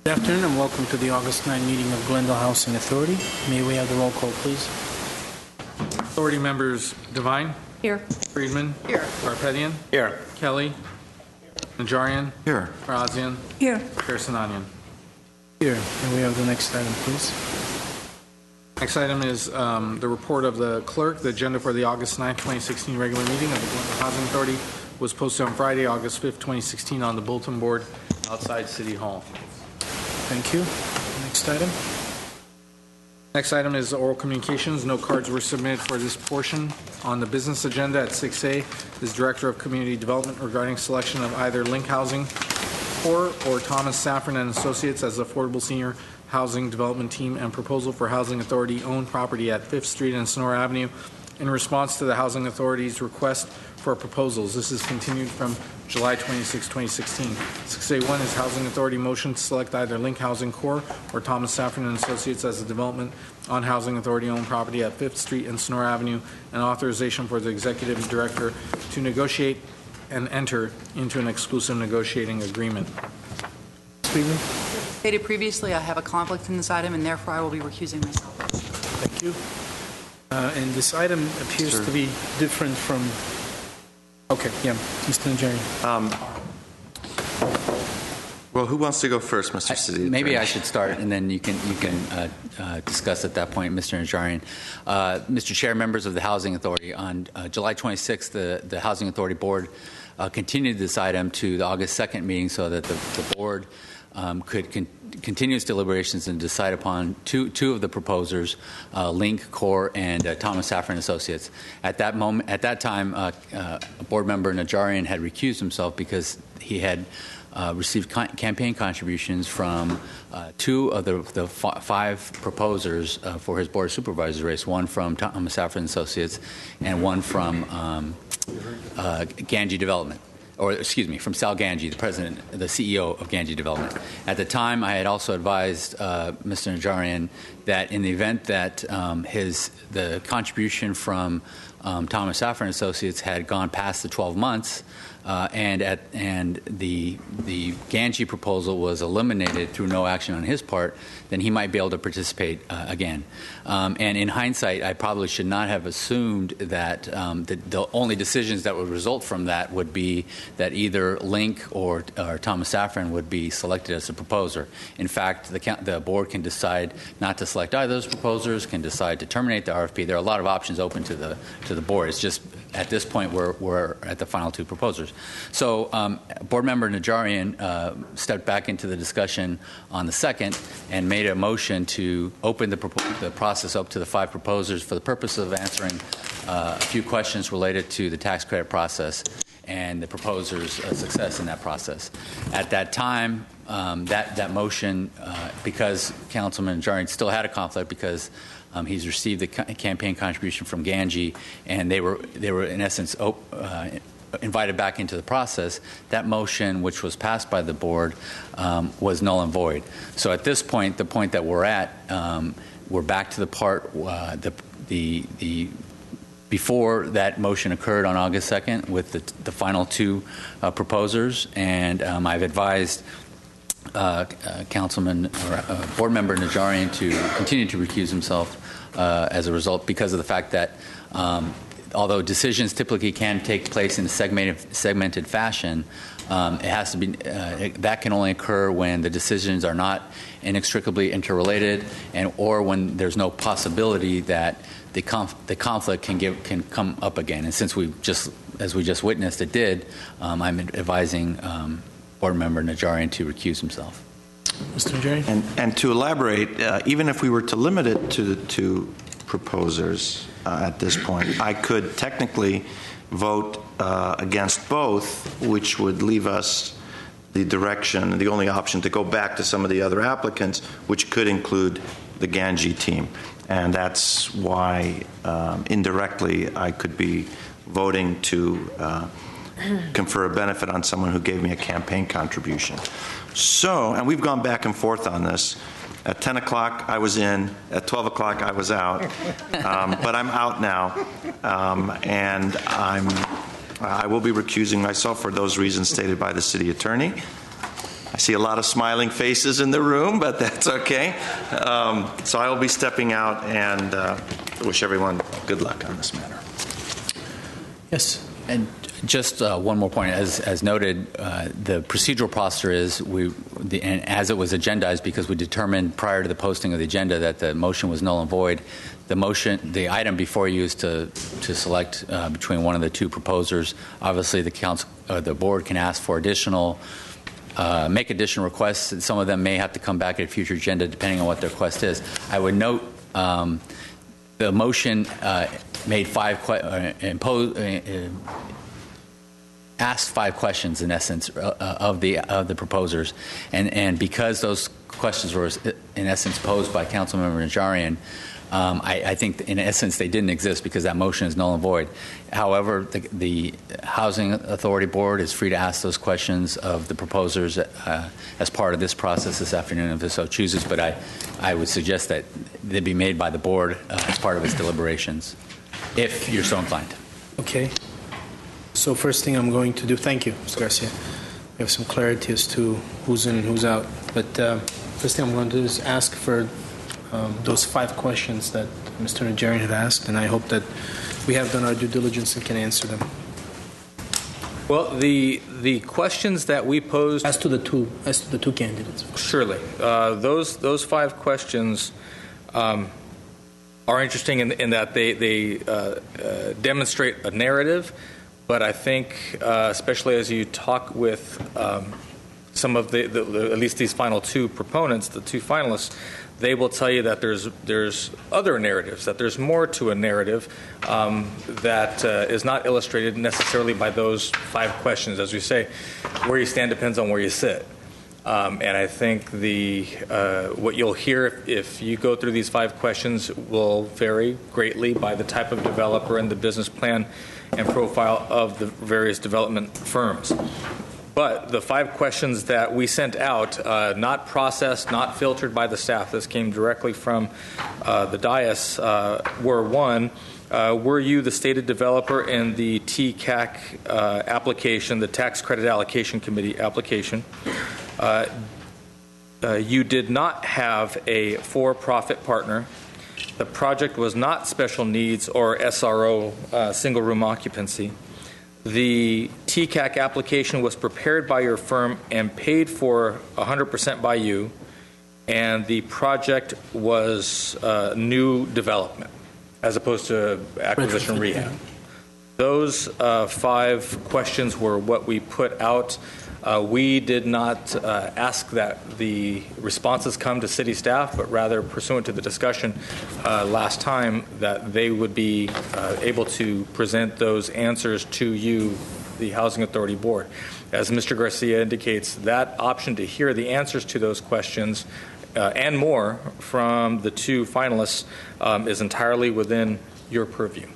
Good afternoon and welcome to the August 9 meeting of Glendale Housing Authority. May we have the roll call, please? Authority members: Devine. Here. Friedman. Here. Garpetian. Here. Kelly. Najarian. Here. Farazian. Here. Persananian. Here. May we have the next item, please? Next item is the report of the clerk. The agenda for the August 9, 2016 regular meeting of the Glendale Housing Authority was posted on Friday, August 5th, 2016 on the bulletin board outside City Hall. Thank you. Next item. Next item is oral communications. No cards were submitted for this portion. On the business agenda at 6A is Director of Community Development regarding selection of either Link Housing or Thomas Safran and Associates as affordable senior housing development team and proposal for Housing Authority owned property at 5th Street and Sonora Avenue in response to the Housing Authority's request for proposals. This is continued from July 26, 2016. 6A1 is Housing Authority motion to select either Link Housing Corp. or Thomas Safran and Associates as a development on Housing Authority-owned property at 5th Street and Sonora Avenue, and authorization for the Executive Director to negotiate and enter into an exclusive negotiating agreement. Friedman? Stated previously, I have a conflict in this item, and therefore I will be recusing myself. Thank you. And this item appears to be different from... Okay, yeah, Mr. Najarian. Well, who wants to go first, Mr. City? Maybe I should start, and then you can discuss at that point, Mr. Najarian. Mr. Chair, members of the Housing Authority, on July 26th, the Housing Authority Board continued this item to the August 2nd meeting so that the board could continue its deliberations and decide upon two of the proposers, Link Corp. and Thomas Safran Associates. At that time, board member Najarian had recused himself because he had received campaign contributions from two of the five proposers for his board of supervisors race, one from Thomas Safran Associates and one from Ganji Development. Or excuse me, from Sal Ganji, the CEO of Ganji Development. At the time, I had also advised Mr. Najarian that in the event that the contribution from Thomas Safran Associates had gone past the 12 months, and the Ganji proposal was eliminated through no action on his part, then he might be able to participate again. And in hindsight, I probably should not have assumed that the only decisions that would result from that would be that either Link or Thomas Safran would be selected as a proposer. In fact, the board can decide not to select either of those proposers, can decide to terminate the RFP. There are a lot of options open to the board. It's just at this point we're at the final two proposers. So board member Najarian stepped back into the discussion on the 2nd and made a motion to open the process up to the five proposers for the purpose of answering a few questions related to the tax credit process and the proposers' success in that process. At that time, that motion, because Councilman Najarian still had a conflict because he's received the campaign contribution from Ganji, and they were in essence invited back into the process. That motion, which was passed by the board, was null and void. So at this point, the point that we're at, we're back to the part before that motion occurred on August 2nd with the final two proposers, and I've advised Councilman or Board Member Najarian to continue to recuse himself as a result, because of the fact that although decisions typically can take place in a segmented fashion, it has to be that can only occur when the decisions are not inextricably interrelated, or when there's no possibility that the conflict can come up again. And since as we just witnessed, it did, I'm advising Board Member Najarian to recuse himself. Mr. Najarian? And to elaborate, even if we were to limit it to the two proposers at this point, I could technically vote against both, which would leave us the direction, the only option to go back to some of the other applicants, which could include the Ganji team. And that's why indirectly I could be voting to confer a benefit on someone who gave me a campaign contribution. So, and we've gone back and forth on this. At 10 o'clock, I was in. At 12 o'clock, I was out. But I'm out now, and I will be recusing myself for those reasons stated by the city attorney. I see a lot of smiling faces in the room, but that's okay. So I will be stepping out and wish everyone good luck on this matter. Yes. And just one more point, as noted, the procedural posture is and as it was agendized, because we determined prior to the posting of the agenda that the motion was null and void. The item before you is to select between one of the two proposers. Obviously, the board can ask for make additional requests. And some of them may have to come back at a future agenda, depending on what their request is. I would note the motion made asked 5 questions in essence of the proposers, and because those questions were in essence posed by Councilmember Najarian, I think in essence they didn't exist because that motion is null and void. However, the Housing Authority Board is free to ask those questions of the proposers as part of this process this afternoon if it so chooses, but I would suggest that they be made by the board as part of its deliberations, if you're so inclined. Okay. So first thing I'm going to do, thank you, Mr. Garcia. We have some clarity as to who's in and who's out. But first thing I'm going to do is ask for those 5 questions that Mr. Najarian had asked, and I hope that we have done our due diligence and can answer them. Well, the questions that we posed As to the two candidates. surely those 5 questions are interesting in that they demonstrate a narrative. But I think, especially as you talk with some of the at least these final 2 proponents, the 2 finalists, they will tell you that there's other narratives, that there's more to a narrative that is not illustrated necessarily by those 5 questions. As we say, where you stand depends on where you sit. And I think what you'll hear if you go through these 5 questions will vary greatly by the type of developer and the business plan and profile of the various development firms. But the 5 questions that we sent out, not processed, not filtered by the staff, this came directly from the dais, were 1, were you the stated developer in the TCAC application, the Tax Credit Allocation Committee application? You did not have a for-profit partner. The project was not special needs or SRO, single room occupancy. The TCAC application was prepared by your firm and paid for 100% by you, and the project was new development as opposed to acquisition rehab. Those 5 questions were what we put out. We did not ask that the responses come to city staff, but rather pursuant to the discussion last time that they would be able to present those answers to you, the Housing Authority Board. As Mr. Garcia indicates, that option to hear the answers to those questions and more from the 2 finalists is entirely within your purview.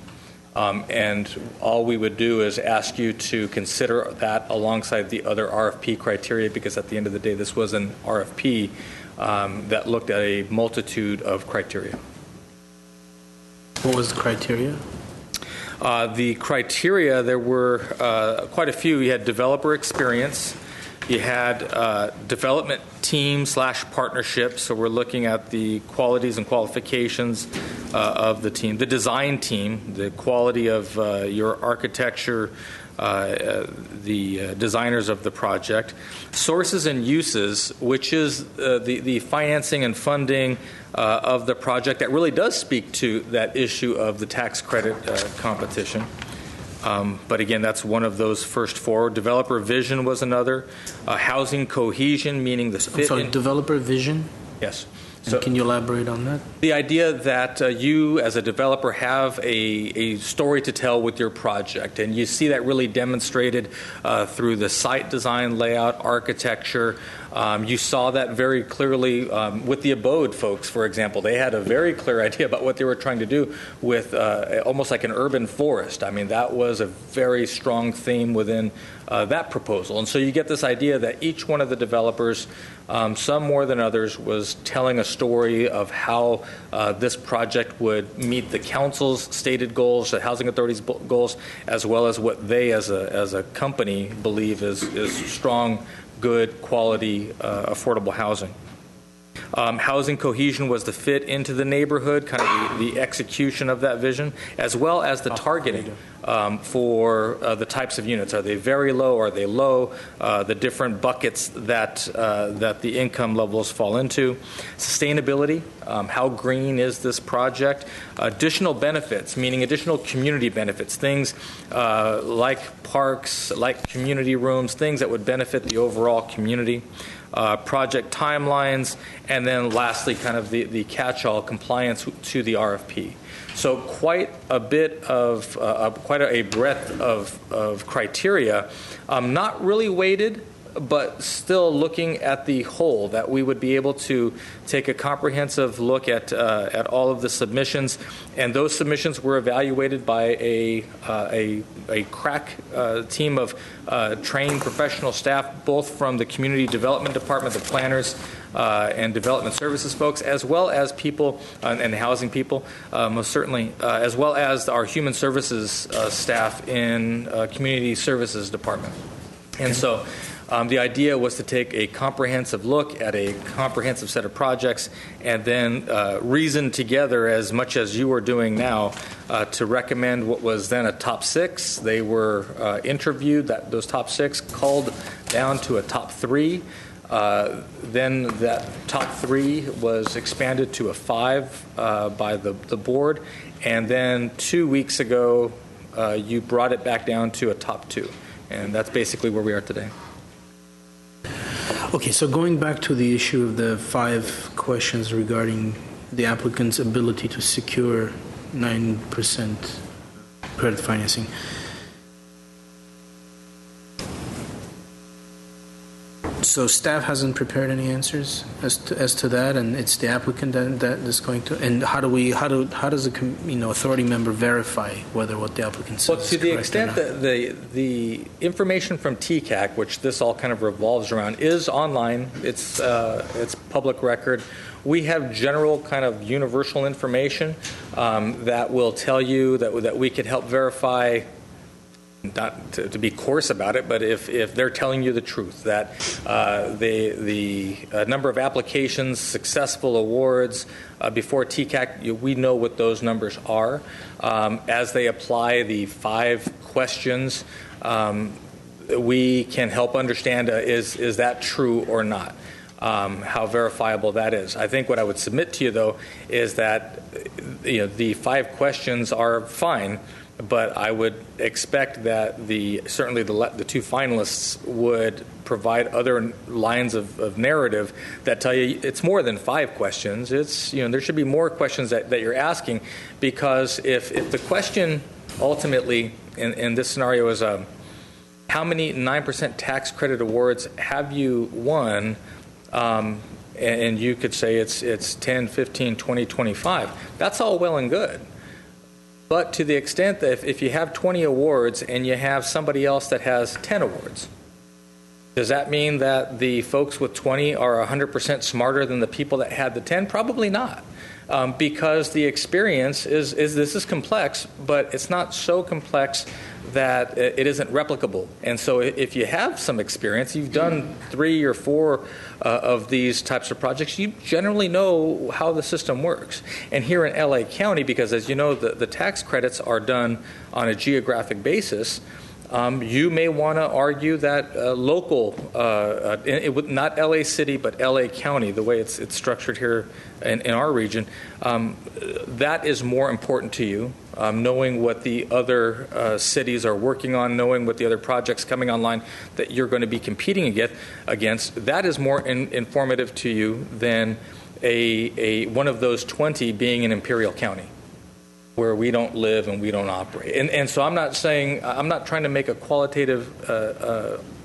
And all we would do is ask you to consider that alongside the other RFP criteria, because at the end of the day, this was an RFP that looked at a multitude of criteria. What was the criteria? The criteria, there were quite a few. You had developer experience. You had development team / partnership. So we're looking at the qualities and qualifications of the team. The design team, the quality of your architecture, the designers of the project. Sources and uses, which is the financing and funding of the project that really does speak to that issue of the tax credit competition. But again, that's one of those first 4. Developer vision was another. Housing cohesion, meaning the fit. So developer vision? Yes. So, can you elaborate on that? The idea that you, as a developer, have a story to tell with your project, and you see that really demonstrated through the site design, layout, architecture. You saw that very clearly with the Abode folks, for example. They had a very clear idea about what they were trying to do with almost like an urban forest. I mean, that was a very strong theme within that proposal. And so you get this idea that each one of the developers, some more than others, was telling a story of how this project would meet the council's stated goals, the Housing Authority's goals, as well as what they as a company believe is strong good quality, affordable housing. Housing cohesion was the fit into the neighborhood, kind of the execution of that vision, as well as the targeting for the types of units. Are they very low? Are they low? The different buckets that the income levels fall into. Sustainability, how green is this project? Additional benefits, meaning additional community benefits, things like parks, like community rooms, things that would benefit the overall community. Project timelines, and then lastly, kind of the catch-all compliance to the RFP. So quite a bit of, quite a breadth of criteria, not really weighted, but still looking at the whole, that we would be able to take a comprehensive look at all of the submissions, and those submissions were evaluated by a crack team of trained professional staff, both from the Community Development Department, the planners, and development services folks, as well as people and housing people, most certainly, as well as our human services staff in Community Services Department. And so the idea was to take a comprehensive look at a comprehensive set of projects and then reason together, as much as you are doing now, to recommend what was then a top 6. They were interviewed, those top 6, culled down to a top 3. Then that top 3 was expanded to a 5 by the board. And then 2 weeks ago, you brought it back down to a top 2. And that's basically where we are today. Okay, so going back to the issue of the 5 questions regarding the applicant's ability to secure 9% credit financing. So staff hasn't prepared any answers as to that, and it's the applicant that is going to. And how does a authority member verify whether what the applicant says? Well, is to the correct extent or not? that the information from TCAC, which this all kind of revolves around, is online. It's public record. We have general kind of universal information that will tell you that we could help verify. Not to be coarse about it, but if they're telling you the truth, that the number of applications, successful awards before TCAC, we know what those numbers are. As they apply the 5 questions, we can help understand is that true or not. How verifiable that is. I think what I would submit to you, though, is that the 5 questions are fine. But I would expect that certainly the 2 finalists would provide other lines of narrative that tell you it's more than 5 questions. It's there should be more questions that you're asking, because if the question ultimately in this scenario is how many 9% tax credit awards have you won, and you could say it's 10, 15, 20, 25. That's all well and good. But to the extent that if you have 20 awards and you have somebody else that has 10 awards, does that mean that the folks with 20 are 100% smarter than the people that had the 10? Probably not. Because the experience is this is complex, but it's not so complex that it isn't replicable. And so if you have some experience, you've done 3 or 4 of these types of projects, you generally know how the system works. And here in LA County, because as you know, the tax credits are done on a geographic basis, you may want to argue that local, not LA City, but LA County, the way it's structured here in our region, that is more important to you, knowing what the other cities are working on, knowing what the other projects coming online that you're going to be competing against. That is more informative to you than one of those 20 being in Imperial County, where we don't live and we don't operate. And so I'm not trying to make a qualitative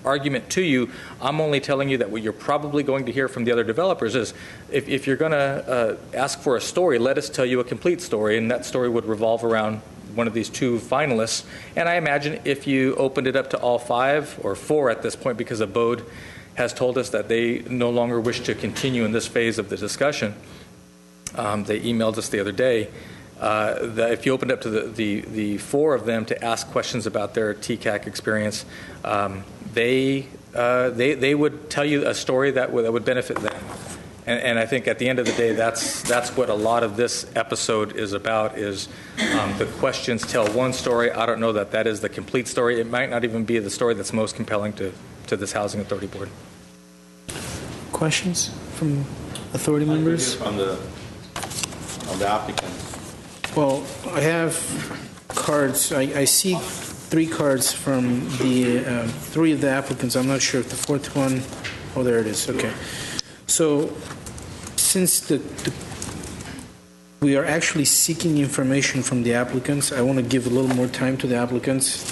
argument to you. I'm only telling you that what you're probably going to hear from the other developers is if you're going to ask for a story, let us tell you a complete story, and that story would revolve around one of these 2 finalists. And I imagine if you opened it up to all 5 or 4 at this point, because Abode has told us that they no longer wish to continue in this phase of the discussion. They emailed us the other day. That if you opened up to the 4 of them to ask questions about their TCAC experience, they they would tell you a story that would benefit them. And I think at the end of the day, that's what a lot of this episode is about, is the questions tell one story. I don't know that is the complete story. It might not even be the story that's most compelling to this Housing Authority Board. Questions from authority members? From the applicant. Well, I have cards. I see 3 cards from the 3 of the applicants. I'm not sure if the 4th one. Oh, there it is. Okay. So, since we are actually seeking information from the applicants, I want to give a little more time to the applicants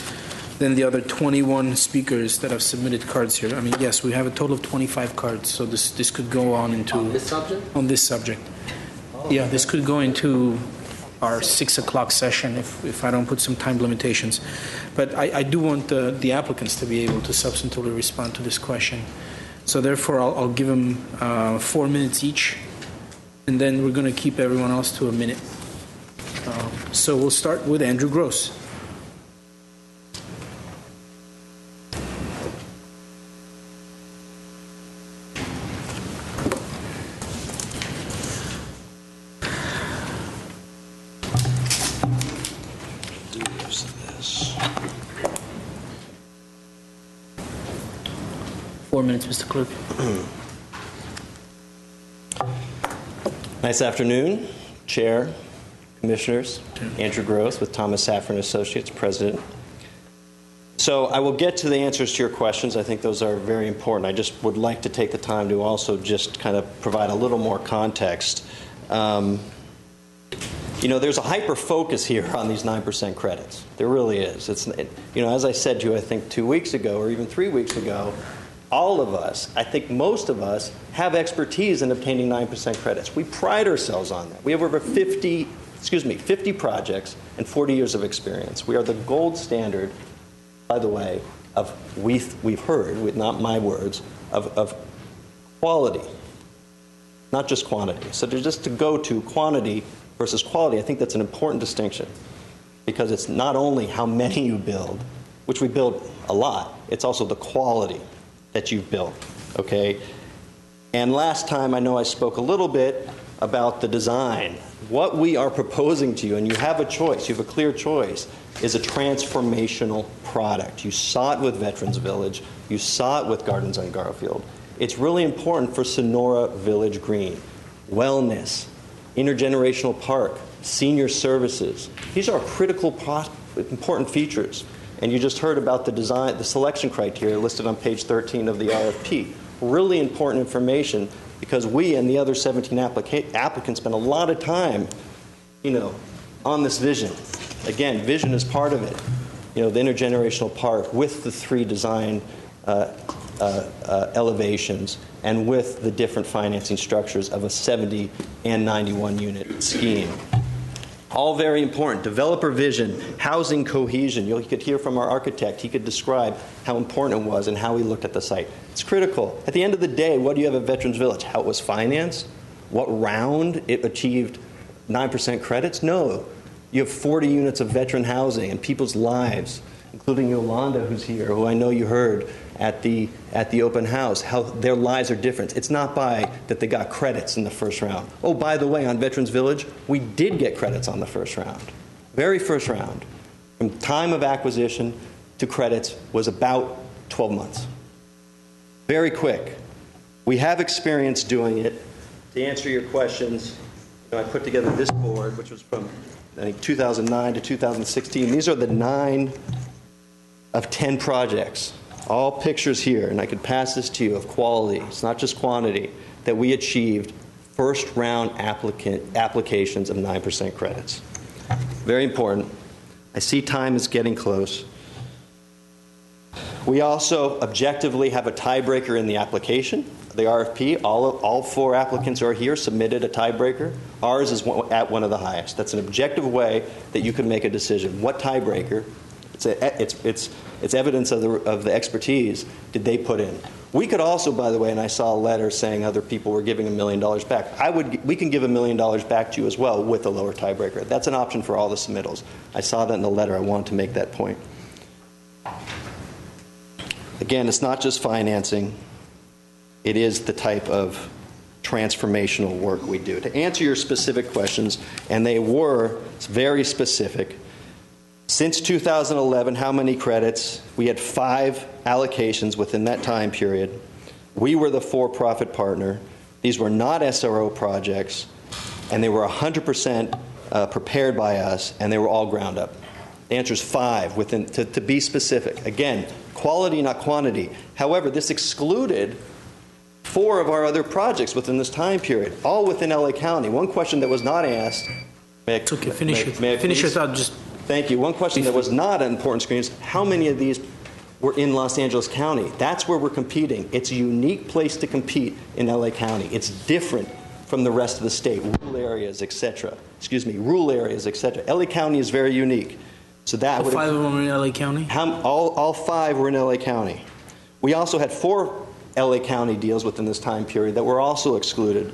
than the other 21 speakers that have submitted cards here. I mean, yes, we have a total of 25 cards, so this could go on into... On this subject? On this subject. Oh. Yeah, this could go into our 6 o'clock session if I don't put some time limitations. But I do want the applicants to be able to substantively respond to this question. So therefore, I'll give them 4 minutes each, and then we're going to keep everyone else to a minute. So we'll start with Andrew Gross. Mr. Clerk. Nice afternoon, Chair, Commissioners. Andrew Gross with Thomas Safran Associates, President. So I will get to the answers to your questions. I think those are very important. I just would like to take the time to also just kind of provide a little more context. There's a hyper focus here on these 9% credits. There really is. As I said to you, I think 2 weeks ago or even 3 weeks ago, all of us, I think most of us, have expertise in obtaining 9% credits. We pride ourselves on that. We have over 50 projects and 40 years of experience. We are the gold standard, by the way, of we've heard, with not my words, of quality, not just quantity. So just to go to quantity versus quality, I think that's an important distinction, because it's not only how many you build, which we build a lot, it's also the quality that you've built, okay? And last time, I know I spoke a little bit about the design. What we are proposing to you, and you have a choice, you have a clear choice, is a transformational product. You saw it with Veterans Village. You saw it with Gardens on Garfield. It's really important for Sonora Village Green. Wellness, intergenerational park, senior services. These are critical, important features. And you just heard about the design, the selection criteria listed on page 13 of the RFP. Really important information, because we and the other 17 applicants spent a lot of time, on this vision. Again, vision is part of it. The intergenerational park with the 3 design elevations and with the different financing structures of a 70 and 91 unit scheme. All very important. Developer vision, housing cohesion. You could hear from our architect. He could describe how important it was and how he looked at the site. It's critical. At the end of the day, what do you have at Veterans Village? How it was financed? What round it achieved 9% credits? No. You have 40 units of veteran housing and people's lives, including Yolanda, who's here, who I know you heard at the open house, how their lives are different. It's not by that they got credits in the first round. Oh, by the way, on Veterans Village, we did get credits on the first round. Very first round. From time of acquisition to credits was about 12 months. Very quick. We have experience doing it. To answer your questions, I put together this board, which was from, I think, 2009 to 2016. These are the 9 of 10 projects. All pictures here, and I could pass this to you, of quality, it's not just quantity, that we achieved first round applications of 9% credits. Very important. I see time is getting close. We also objectively have a tiebreaker in the application. The RFP, all 4 applicants are here, submitted a tiebreaker. Ours is at one of the highest. That's an objective way that you can make a decision. What tiebreaker? It's evidence of the expertise did they put in. We could also, by the way, and I saw a letter saying other people were giving $1 million back. We can give $1 million back to you as well with a lower tiebreaker. That's an option for all the submittals. I saw that in the letter. I wanted to make that point. Again, it's not just financing. It is the type of transformational work we do. To answer your specific questions, and they were very specific, since 2011, how many credits? We had 5 allocations within that time period. We were the for-profit partner. These were not SRO projects, and they were 100% prepared by us, and they were all ground up. The answer is 5, to be specific. Again, quality, not quantity. However, this excluded 4 of our other projects within this time period, all within LA County. One question that was not asked. It's okay, finish your thought. Just thank you. One question that was not an important screen is how many of these were in Los Angeles County? That's where we're competing. It's a unique place to compete in LA County. It's different from the rest of the state, rural areas, etc. Rural areas, etc. LA County is very unique. So that all 5 of them were in LA County? All 5 were in LA County. We also had 4 LA County deals within this time period that were also excluded.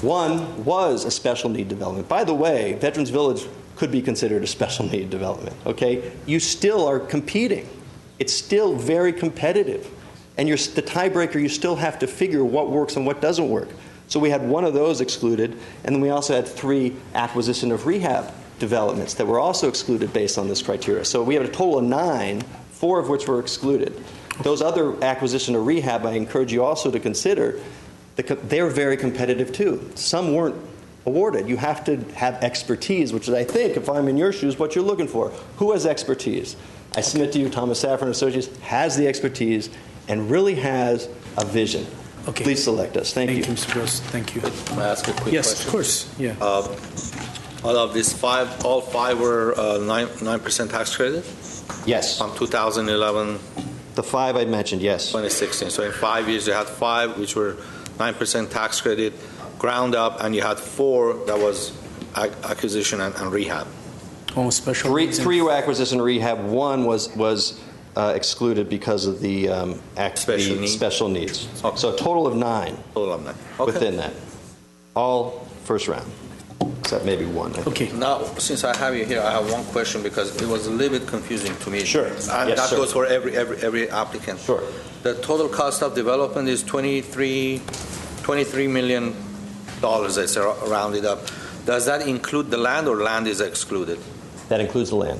One was a special need development. By the way, Veterans Village could be considered a special need development, okay? You still are competing. It's still very competitive. And the tiebreaker, you still have to figure what works and what doesn't work. So we had 1 of those excluded, and then we also had 3 acquisition of rehab developments that were also excluded based on this criteria. So we have a total of 9, 4 of which were excluded. Those other acquisition or rehab, I encourage you also to consider, they're very competitive too. Some weren't awarded. You have to have expertise, which is, I think, if I'm in your shoes, what you're looking for. Who has expertise? I submit to you, Thomas Safran Associates has the expertise and really has a vision. Okay. Please select us. Thank you. Thank you, Mr. Gross. Thank you. May I ask a quick question? Yes, of course. Yeah. Out of these 5, all 5 were 9% tax credit Yes. from 2011, The 5 I mentioned, yes. 2016. So in 5 years, you had 5 which were 9% tax credit, ground up, and you had 4 that was acquisition and rehab. Oh, special needs. 3 were acquisition and rehab. 1 was excluded because of the special needs. Okay. So a total of 9 Total of 9. Okay. within that. All first round, except maybe 1. I think. Okay. Now, since I have you here, I have one question because it was a little bit confusing to me. Sure. And Yes, that sir. goes for every applicant. Sure. The total cost of development is $23 million, I say, rounded up. Does that include the land, or land is excluded? That includes the land.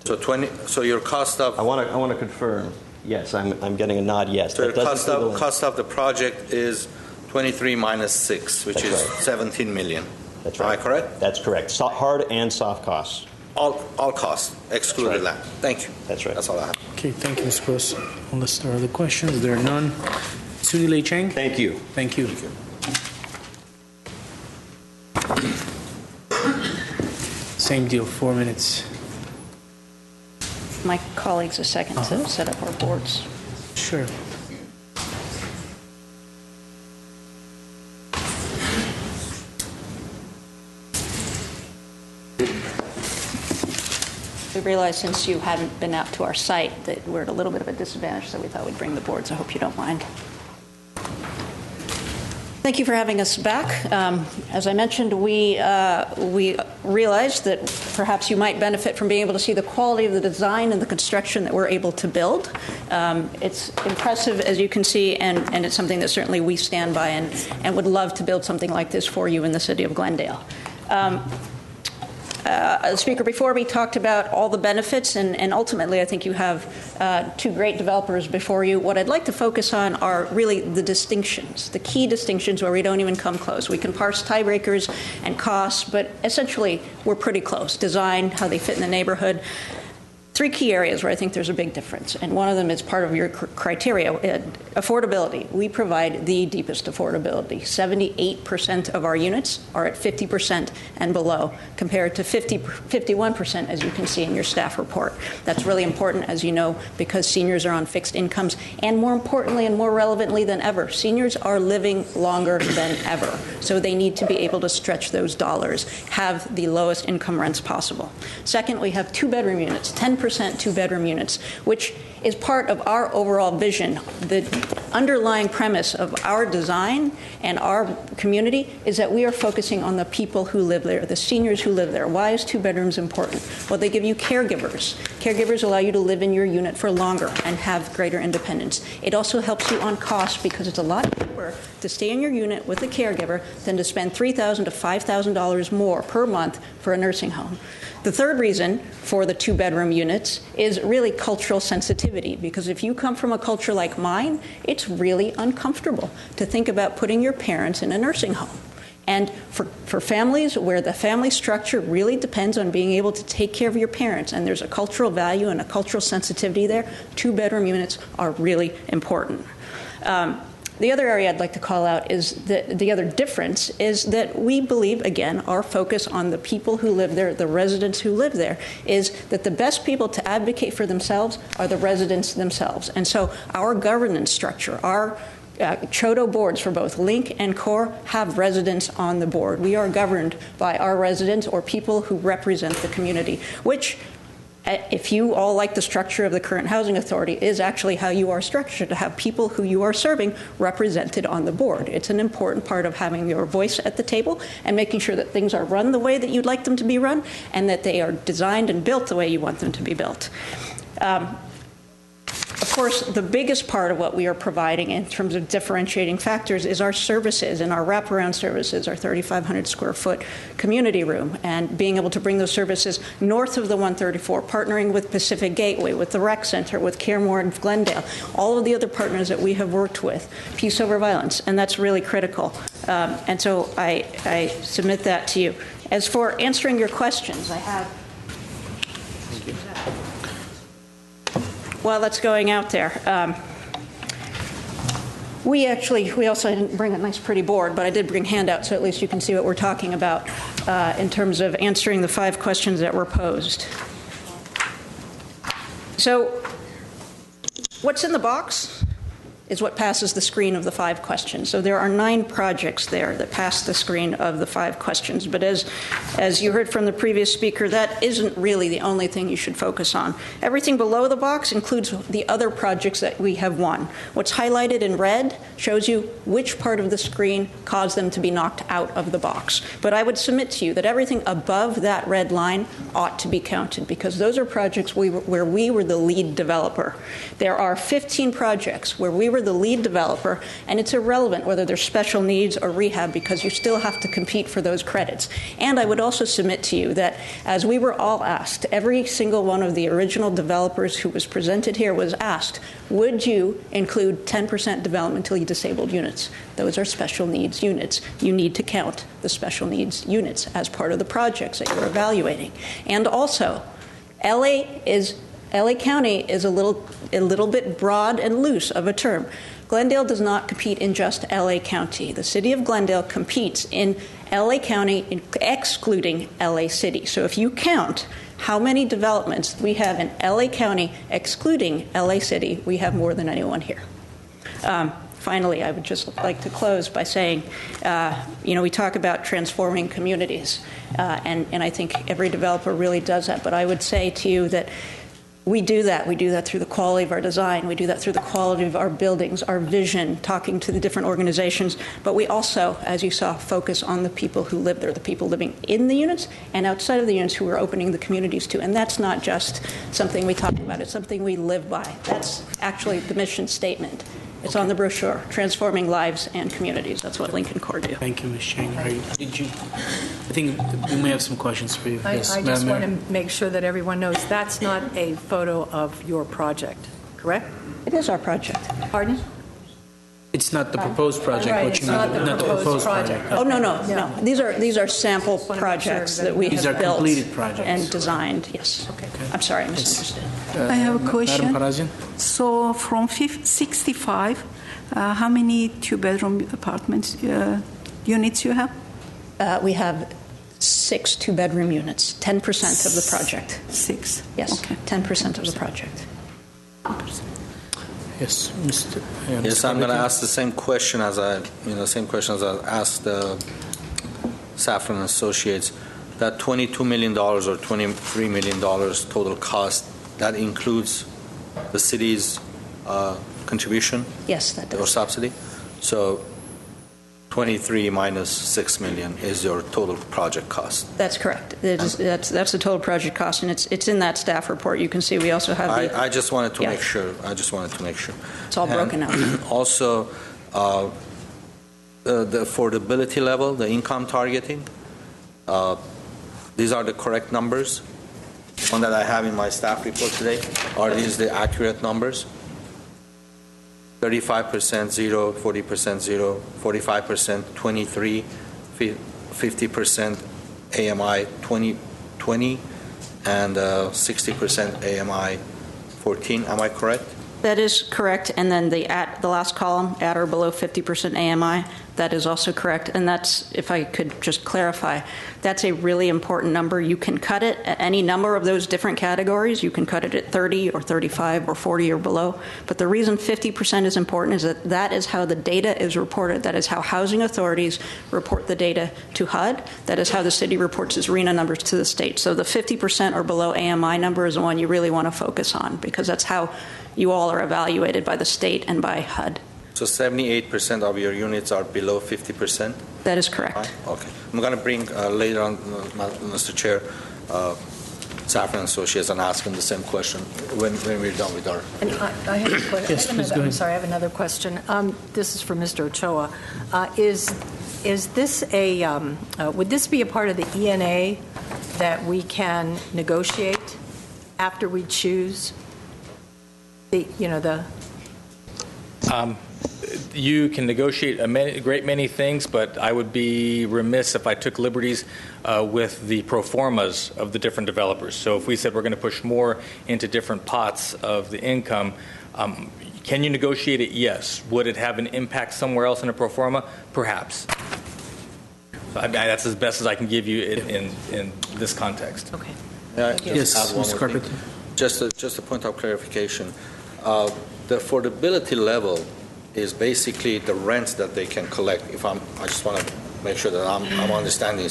So your cost of I want to confirm. Yes, I'm getting a nod. Yes. so your That does include the land. cost of the project is 23 minus 6, which That's is right. 17 million. That's right. Am I correct? That's correct. Hard and soft costs. All costs excluded That's right. land. Thank you. That's right. That's all I have. Okay, thank you, Mr. Gross. Unless there are other questions, there are none. Suni Lei Chang? Thank you. Thank you. Same deal, 4 minutes. My colleagues a second to set up our boards. Sure. We realized since you hadn't been out to our site that we're at a little bit of a disadvantage, so we thought we'd bring the boards. I hope you don't mind. Thank you for having us back. As I mentioned, we realized that perhaps you might benefit from being able to see the quality of the design and the construction that we're able to build. It's impressive, as you can see, and it's something that certainly we stand by and would love to build something like this for you in the city of Glendale. The speaker before me talked about all the benefits, and ultimately I think you have 2 great developers before you. What I'd like to focus on are really the distinctions, the key distinctions where we don't even come close. We can parse tiebreakers and costs, but essentially we're pretty close. Design, how they fit in the neighborhood. 3 key areas where I think there's a big difference, and one of them is part of your criteria, affordability. We provide the deepest affordability. 78% of our units are at 50% and below, compared to 51%, as you can see in your staff report. That's really important, as you know, because seniors are on fixed incomes, and more importantly and more relevantly than ever, seniors are living longer than ever, so they need to be able to stretch those dollars, have the lowest income rents possible. Second, we have 2-bedroom units, 10% 100% two-bedroom units, which is part of our overall vision. The underlying premise of our design and our community is that we are focusing on the people who live there, the seniors who live there. Why is two bedrooms important? Well, they give you caregivers. Caregivers allow you to live in your unit for longer and have greater independence. It also helps you on cost because it's a lot cheaper to stay in your unit with a caregiver than to spend $3,000 to $5,000 more per month for a nursing home. The third reason for the two-bedroom units is really cultural sensitivity, because if you come from a culture like mine, it's really uncomfortable to think about putting your parents in a nursing home. And for families where the family structure really depends on being able to take care of your parents, and there's a cultural value and a cultural sensitivity there, two-bedroom units are really important. The other area I'd like to call out is that the other difference is that we believe, again, our focus on the people who live there, the residents who live there, is that the best people to advocate for themselves are the residents themselves. And so our governance structure, our Chodo boards for both Link and Core have residents on the board. We are governed by our residents or people who represent the community, which, if you all like the structure of the current housing authority, is actually how you are structured, to have people who you are serving represented on the board. It's an important part of having your voice at the table and making sure that things are run the way that you'd like them to be run and that they are designed and built the way you want them to be built. Of course, the biggest part of what we are providing in terms of differentiating factors is our services and our wraparound services, our 3,500 square foot community room, and being able to bring those services north of the 134, partnering with Pacific Gateway, with the Rec Center, with CareMore and Glendale, all of the other partners that we have worked with, Peace Over Violence, and that's really critical. And so I submit that to you. As for answering your questions, I have... While that's going out there, we also didn't bring a nice pretty board, but I did bring handouts, so at least you can see what we're talking about in terms of answering the 5 questions that were posed. So what's in the box is what passes the screen of the 5 questions. So there are 9 projects there that pass the screen of the 5 questions. But as you heard from the previous speaker, that isn't really the only thing you should focus on. Everything below the box includes the other projects that we have won. What's highlighted in red shows you which part of the screen caused them to be knocked out of the box. But I would submit to you that everything above that red line ought to be counted, because those are projects where we were the lead developer. There are 15 projects where we were the lead developer, and it's irrelevant whether there's special needs or rehab, because you still have to compete for those credits. And I would also submit to you that, as we were all asked, every single one of the original developers who was presented here was asked, would you include 10% developmentally disabled units? Those are special needs units. You need to count the special needs units as part of the projects that you're evaluating. And also, LA County is a little bit broad and loose of a term. Glendale does not compete in just LA County. The city of Glendale competes in LA County, excluding LA City. So if you count how many developments we have in LA County, excluding LA City, we have more than anyone here. Finally, I would just like to close by saying, we talk about transforming communities, and I think every developer really does that. But I would say to you that we do that. We do that through the quality of our design. We do that through the quality of our buildings, our vision, talking to the different organizations. But we also, as you saw, focus on the people who live there, the people living in the units and outside of the units who we're opening the communities to. And that's not just something we talk about. It's something we live by. That's actually the mission statement. It's on the brochure, Transforming Lives and Communities. That's what Lincoln Core do. Thank you, Ms. Chang. I think we may have some questions for you. I just want to make sure that everyone knows that's not a photo of your project, correct? It is our project. Pardon? It's not the proposed project. Right, what it's you mean? not the proposed project. Oh, no. These are sample projects that we have built completed projects and designed. Yes. Okay. I'm sorry, I misunderstood. I have a question. Madam Parazian? So from 65, how many two-bedroom apartments units you have? We have 6 two-bedroom units, 10% of the project. 6? Yes, okay. 10% of the project. 10%. Yes, Mr. Yes, I'm going to ask the same question as I asked Safran Associates. That $22 million or $23 million total cost that includes the city's contribution Yes, that or does. subsidy. So 23 minus 6 million is your total project cost. That's correct. That's the total project cost, and it's in that staff report. You can see we also have the. I just wanted to Yeah. make sure. I just wanted to make sure. It's all broken out. Also, the affordability level, the income targeting, these are the correct numbers. One that I have in my staff report today. Are these the accurate numbers? 35% 0, 40% 0, 45% 23, 50% AMI 20, and 60% AMI 14. Am I correct? That is correct. And then the last column, at or below 50% AMI, that is also correct. And that's, if I could just clarify, that's a really important number. You can cut it at any number of those different categories. You can cut it at 30 or 35 or 40 or below. But the reason 50% is important is that that is how the data is reported. That is how housing authorities report the data to HUD. That is how the city reports its RENA numbers to the state. So the 50% or below AMI number is the one you really want to focus on, because that's how you all are evaluated by the state and by HUD. So 78% of your units are below 50%? That is correct. Right? Okay. I'm going to bring later on, Mr. Chair, Safran Associates and ask him the same question when we're done with our... And I have a question. Yes, please go I'm ahead. sorry, I have another question. This is for Mr. Ochoa. Is this would this be a part of the ENA that we can negotiate after we choose the You can negotiate a great many things, but I would be remiss if I took liberties with the pro formas of the different developers. So if we said we're going to push more into different pots of the income, can you negotiate it? Yes. Would it have an impact somewhere else in a pro forma? Perhaps. So, that's as best as I can give you in this context. Okay. Yes, Mr. Carpenter. Just a point of clarification. The affordability level is basically the rents that they can collect. I just want to make sure that I'm understanding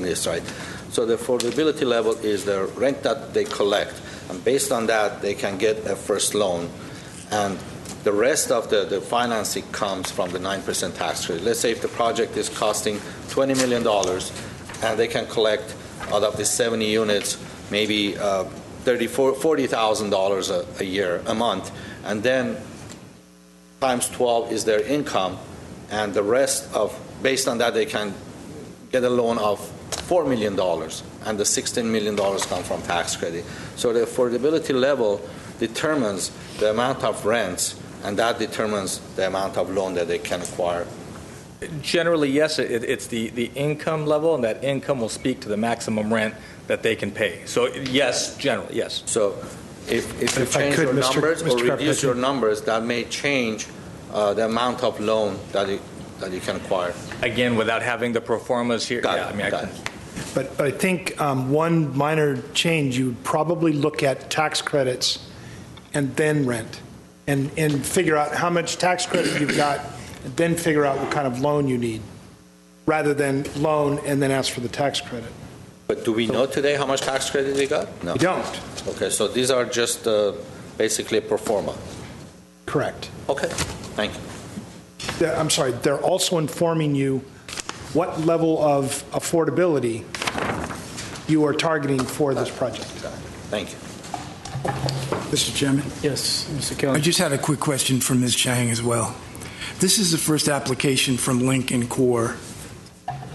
this right. So the affordability level is the rent that they collect, and based on that, they can get a first loan, and the rest of the financing comes from the 9% tax credit. Let's say if the project is costing $20 million, and they can collect out of the 70 units maybe $40,000 a year, a month, and then times 12 is their income, and the rest of, based on that, they can get a loan of $4 million, and the $16 million come from tax credit. So the affordability level determines the amount of rents, and that determines the amount of loan that they can acquire. Generally, yes, it's the income level, and that income will speak to the maximum rent that they can pay. So, yes, generally, yes. So if you change your numbers or reduce your numbers, that may change the amount of loan that you can acquire. Again, without having the pro formas here. Got it. But I think one minor change, you would probably look at tax credits and then rent and figure out how much tax credit you've got and then figure out what kind of loan you need, rather than loan and then ask for the tax credit. But do we know today how much tax credit they got? No. We don't. Okay, so these are just basically a pro forma. Correct. Okay, thank you. I'm sorry, they're also informing you what level of affordability you are targeting for this project. Thank you. Mr. Chairman? Yes, Mr. Kelly. I just had a quick question for Ms. Chang as well. This is the first application from Link and Core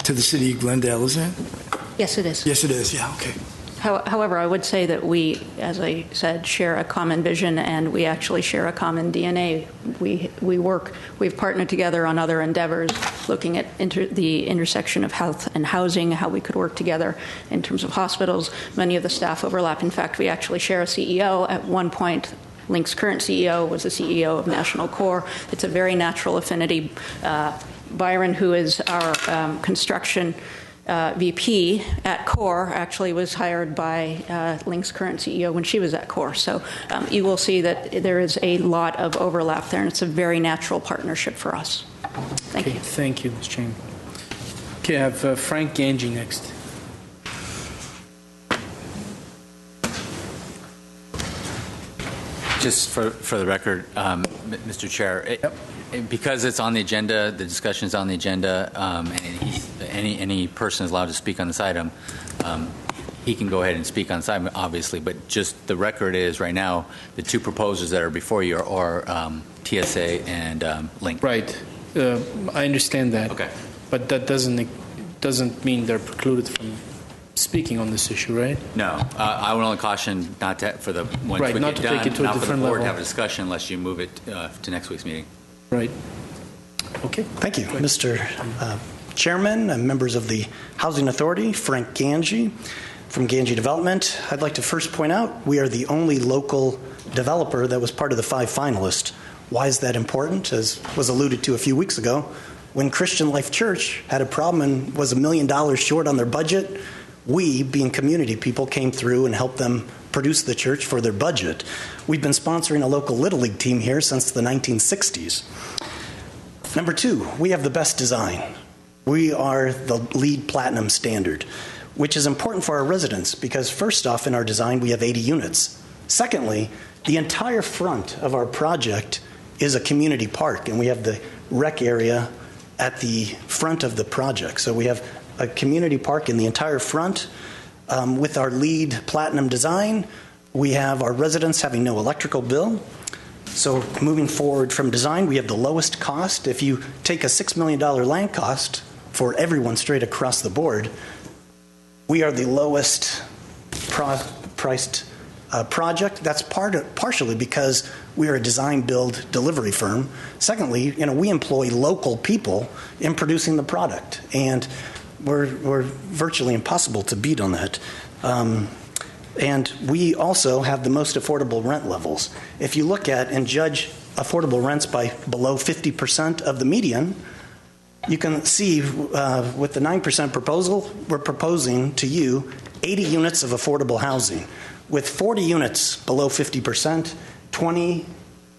to the city of Glendale, isn't it? Yes, it is. Yes, it is. Yeah, okay. However, I would say that we, as I said, share a common vision, and we actually share a common DNA. We've partnered together on other endeavors, looking at the intersection of health and housing, how we could work together in terms of hospitals. Many of the staff overlap. In fact, we actually share a CEO. At one point, Link's current CEO was the CEO of National Core. It's a very natural affinity. Byron, who is our construction VP at Core, actually was hired by Link's current CEO when she was at Core. So you will see that there is a lot of overlap there, and it's a very natural partnership for us. Thank you. Thank you, Ms. Chang. Okay, I have Frank Ganji next. Just for the record, Mr. Chair, because it's on the agenda, the discussion is on the agenda, and any person is allowed to speak on this item, he can go ahead and speak on this item, obviously, but just the record is right now, the two proposals that are before you are TSA and Link. Right. I understand that. Okay. But that doesn't mean they're precluded from speaking on this issue, right? No. I would only caution not to, for the once Right, we not get to done, take it to a not for the different board to level. have a discussion unless you move it to next week's meeting. Right. Okay. Thank you, Mr. Chairman and members of the Housing Authority, Frank Ganji from Ganji Development. I'd like to first point out we are the only local developer that was part of the 5 finalists. Why is that important? As was alluded to a few weeks ago, when Christian Life Church had a problem and was $1 million short on their budget, we, being community people, came through and helped them produce the church for their budget. We've been sponsoring a local Little League team here since the 1960s. Number 2, we have the best design. We are the LEED Platinum standard, which is important for our residents because first off, in our design, we have 80 units. Secondly, the entire front of our project is a community park, and we have the rec area at the front of the project. So we have a community park in the entire front. With our LEED Platinum design, we have our residents having no electrical bill. So moving forward from design, we have the lowest cost. If you take a $6 million land cost for everyone straight across the board, we are the lowest priced project. That's partially because we are a design, build, delivery firm. Secondly, we employ local people in producing the product, and we're virtually impossible to beat on that. And we also have the most affordable rent levels. If you look at and judge affordable rents by below 50% of the median, you can see with the 9% proposal, we're proposing to you 80 units of affordable housing. With 40 units below 50%, 20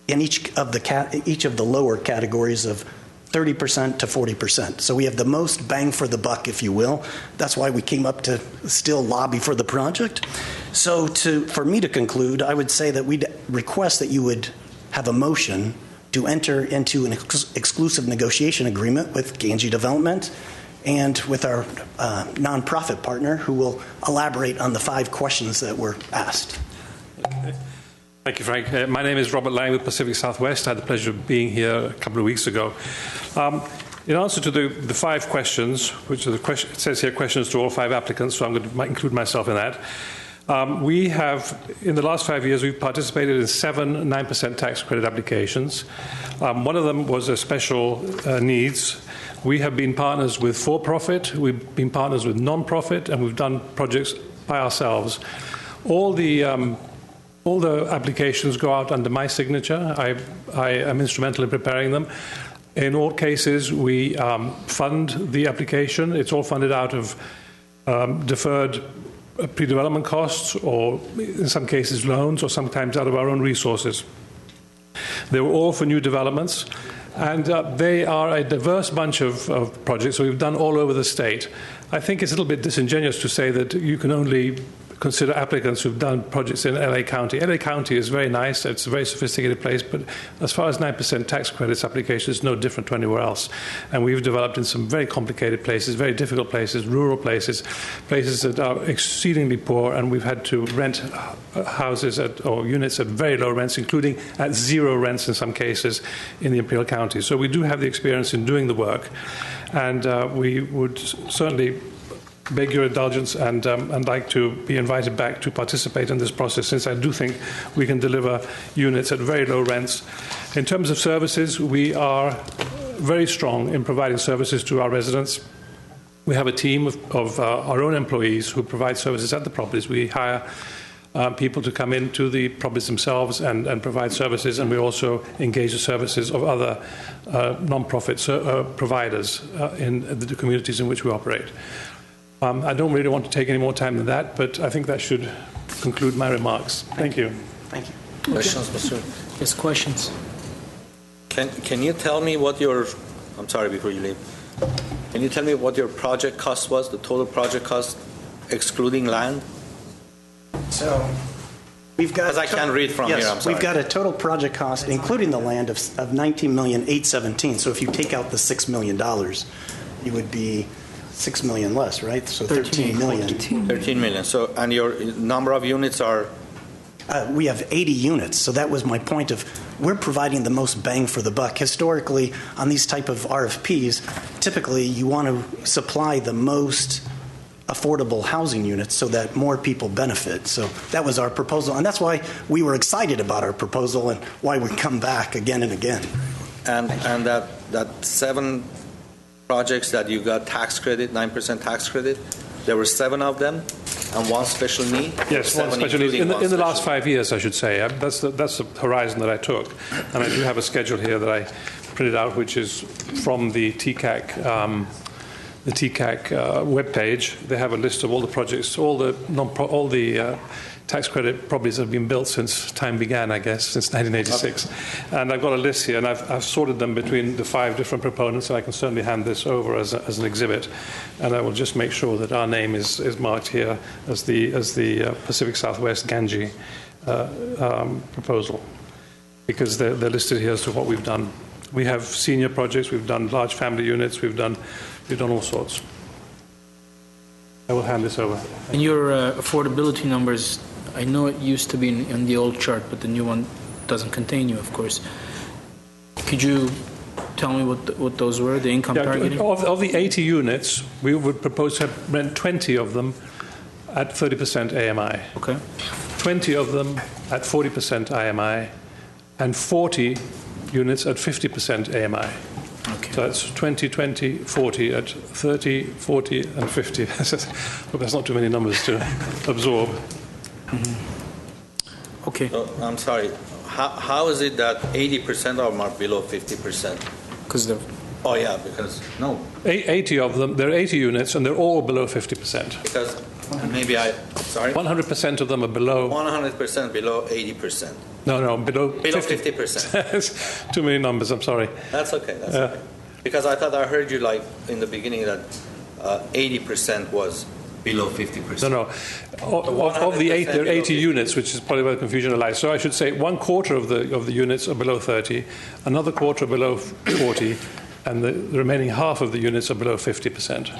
in each of the lower categories of 30% to 40%. So we have the most bang for the buck, if you will. That's why we came up to still lobby for the project. So for me to conclude, I would say that we'd request that you would have a motion to enter into an exclusive negotiation agreement with Ganji Development and with our nonprofit partner, who will elaborate on the 5 questions that were asked. Thank you, Frank. My name is Robert Lang with Pacific Southwest. I had the pleasure of being here a couple of weeks ago. In answer to the 5 questions, which are it says here questions to all 5 applicants, so I'm going to include myself in that. We have, in the last 5 years, we've participated in 7 9% tax credit applications. One of them was a special needs. We have been partners with for-profit, we've been partners with non-profit, and we've done projects by ourselves. All the applications go out under my signature. I am instrumental in preparing them. In all cases, we fund the application. It's all funded out of deferred pre-development costs, or in some cases loans, or sometimes out of our own resources. They were all for new developments, and they are a diverse bunch of projects, so we've done all over the state. I think it's a little bit disingenuous to say that you can only consider applicants who've done projects in LA County. LA County is very nice, it's a very sophisticated place, but as far as 9% tax credits application, it's no different to anywhere else. And we've developed in some very complicated places, very difficult places, rural places, places that are exceedingly poor, and we've had to rent houses or units at very low rents, including at 0 rents in some cases in the Imperial County. So we do have the experience in doing the work, and we would certainly beg your indulgence and like to be invited back to participate in this process, since I do think we can deliver units at very low rents. In terms of services, we are very strong in providing services to our residents. We have a team of our own employees who provide services at the properties. We hire people to come into the properties themselves and provide services, and we also engage the services of other non-profit providers in the communities in which we operate. I don't really want to take any more time than that, but I think that should conclude my remarks. Thank you. Thank you. Questions, Mr. Yes, questions. Can you tell me what your, I'm sorry before you leave, can you tell me what your project cost was, the total project cost, excluding land? So We've got As I can read from yes, here, I'm sorry. We've got a total project cost, including the land, of $19,817,000. So if you take out the $6 million, you would be $6 million less, right? So $13 million. 13 million. So, and your number of units are? We have 80 units. So that was my point of we're providing the most bang for the buck. Historically, on these type of RFPs, typically you want to supply the most affordable housing units so that more people benefit. So that was our proposal. And that's why we were excited about our proposal and why we come back again and again. And that 7 projects that you got tax credit, 9% tax credit, there were 7 of them and 1 special need? Yes, 1 special need. In the last 5 years, I should say. That's the horizon that I took. And I do have a schedule here that I printed out, which is from the TCAC webpage. They have a list of all the projects, all the tax credit properties that have been built since time began, I guess, since 1986. Okay. And I've got a list here, and I've sorted them between the 5 different proponents, and I can certainly hand this over as an exhibit. And I will just make sure that our name is marked here as the Pacific Southwest Ganji proposal, because they're listed here as to what we've done. We have senior projects, we've done large family units, we've done all sorts. I will hand this over. And your affordability numbers, I know it used to be in the old chart, but the new one doesn't contain you, of course. Could you tell me what those were, the income targeting? Of the 80 units, we would propose to rent 20 of them at 30% AMI. Okay. 20 of them at 40% AMI, and 40 units at 50% AMI. Okay. So that's 20, 20, 40 at 30, 40, and 50. Well, that's not too many numbers to absorb. Mm-hmm. Okay. So, I'm sorry. How is it that 80% of them are below 50%? Because they're... Oh, yeah, because... No. 80 of them, there are 80 units, and they're all below 50%. Because maybe Sorry? 100% of them are below... 100% below 80%. No, below 50%. Too many numbers, I'm sorry. That's okay. Okay. Because I thought I heard you like in the beginning that 80% was below 50%. No. Of the 80 units, which is probably where the confusion lies. So I should say 1/4 of the units are below 30, another quarter below 40, and the remaining half of the units are below 50%.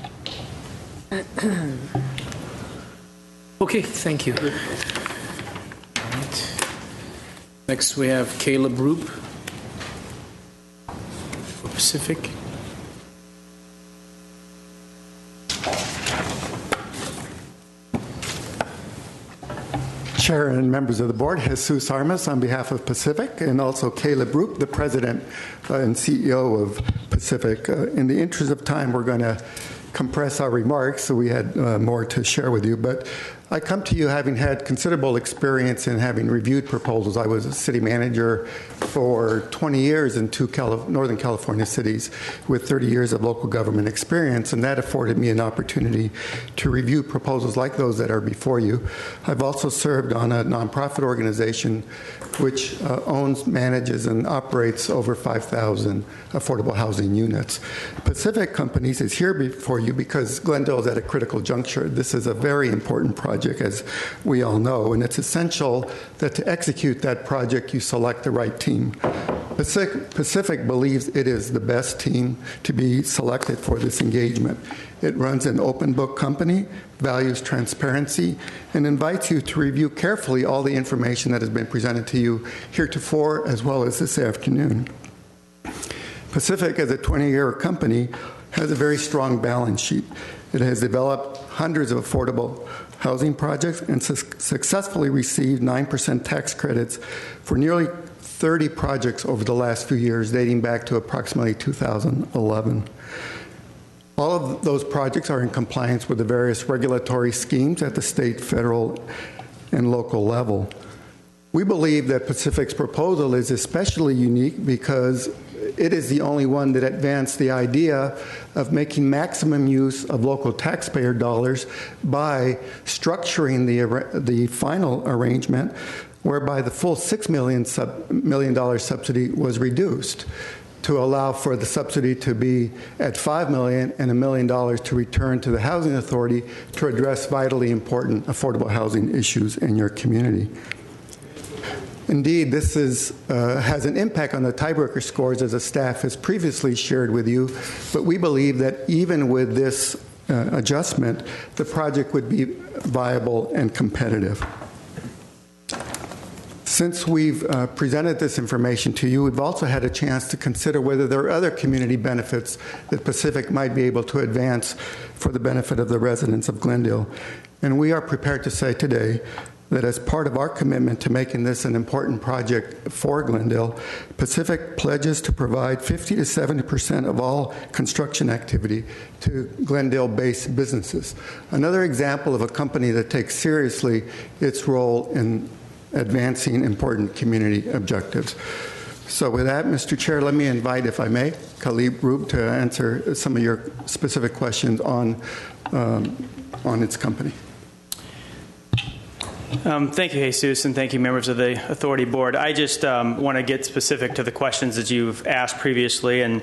Okay, thank you. Next, we have Caleb Roop for Pacific. Chair and members of the board, Jesus Armas on behalf of Pacific, and also Caleb Roop, the president and CEO of Pacific. In the interest of time, we're going to compress our remarks, so we had more to share with you. But I come to you having had considerable experience in having reviewed proposals. I was a city manager for 20 years in 2 Northern California cities with 30 years of local government experience, and that afforded me an opportunity to review proposals like those that are before you. I've also served on a nonprofit organization which owns, manages, and operates over 5,000 affordable housing units. Pacific Companies is here before you because Glendale is at a critical juncture. This is a very important project, as we all know, and it's essential that to execute that project, you select the right team. Pacific believes it is the best team to be selected for this engagement. It runs an open book company, values transparency, and invites you to review carefully all the information that has been presented to you heretofore as well as this afternoon. Pacific, as a 20-year company, has a very strong balance sheet. It has developed hundreds of affordable housing projects and successfully received 9% tax credits for nearly 30 projects over the last few years, dating back to approximately 2011. All of those projects are in compliance with the various regulatory schemes at the state, federal, and local level. We believe that Pacific's proposal is especially unique because it is the only one that advanced the idea of making maximum use of local taxpayer dollars by structuring the final arrangement whereby the full $6 million subsidy was reduced to allow for the subsidy to be at $5 million and $1 million to return to the Housing Authority to address vitally important affordable housing issues in your community. Indeed, this has an impact on the tiebreaker scores, as the staff has previously shared with you, but we believe that even with this adjustment, the project would be viable and competitive. Since we've presented this information to you, we've also had a chance to consider whether there are other community benefits that Pacific might be able to advance for the benefit of the residents of Glendale. And we are prepared to say today that as part of our commitment to making this an important project for Glendale, Pacific pledges to provide 50 to 70% of all construction activity to Glendale-based businesses. Another example of a company that takes seriously its role in advancing important community objectives. So with that, Mr. Chair, let me invite, if I may, Khalib Rube to answer some of your specific questions on its company. Thank you, Jesus, and thank you, members of the Authority Board. I just want to get specific to the questions that you've asked previously. And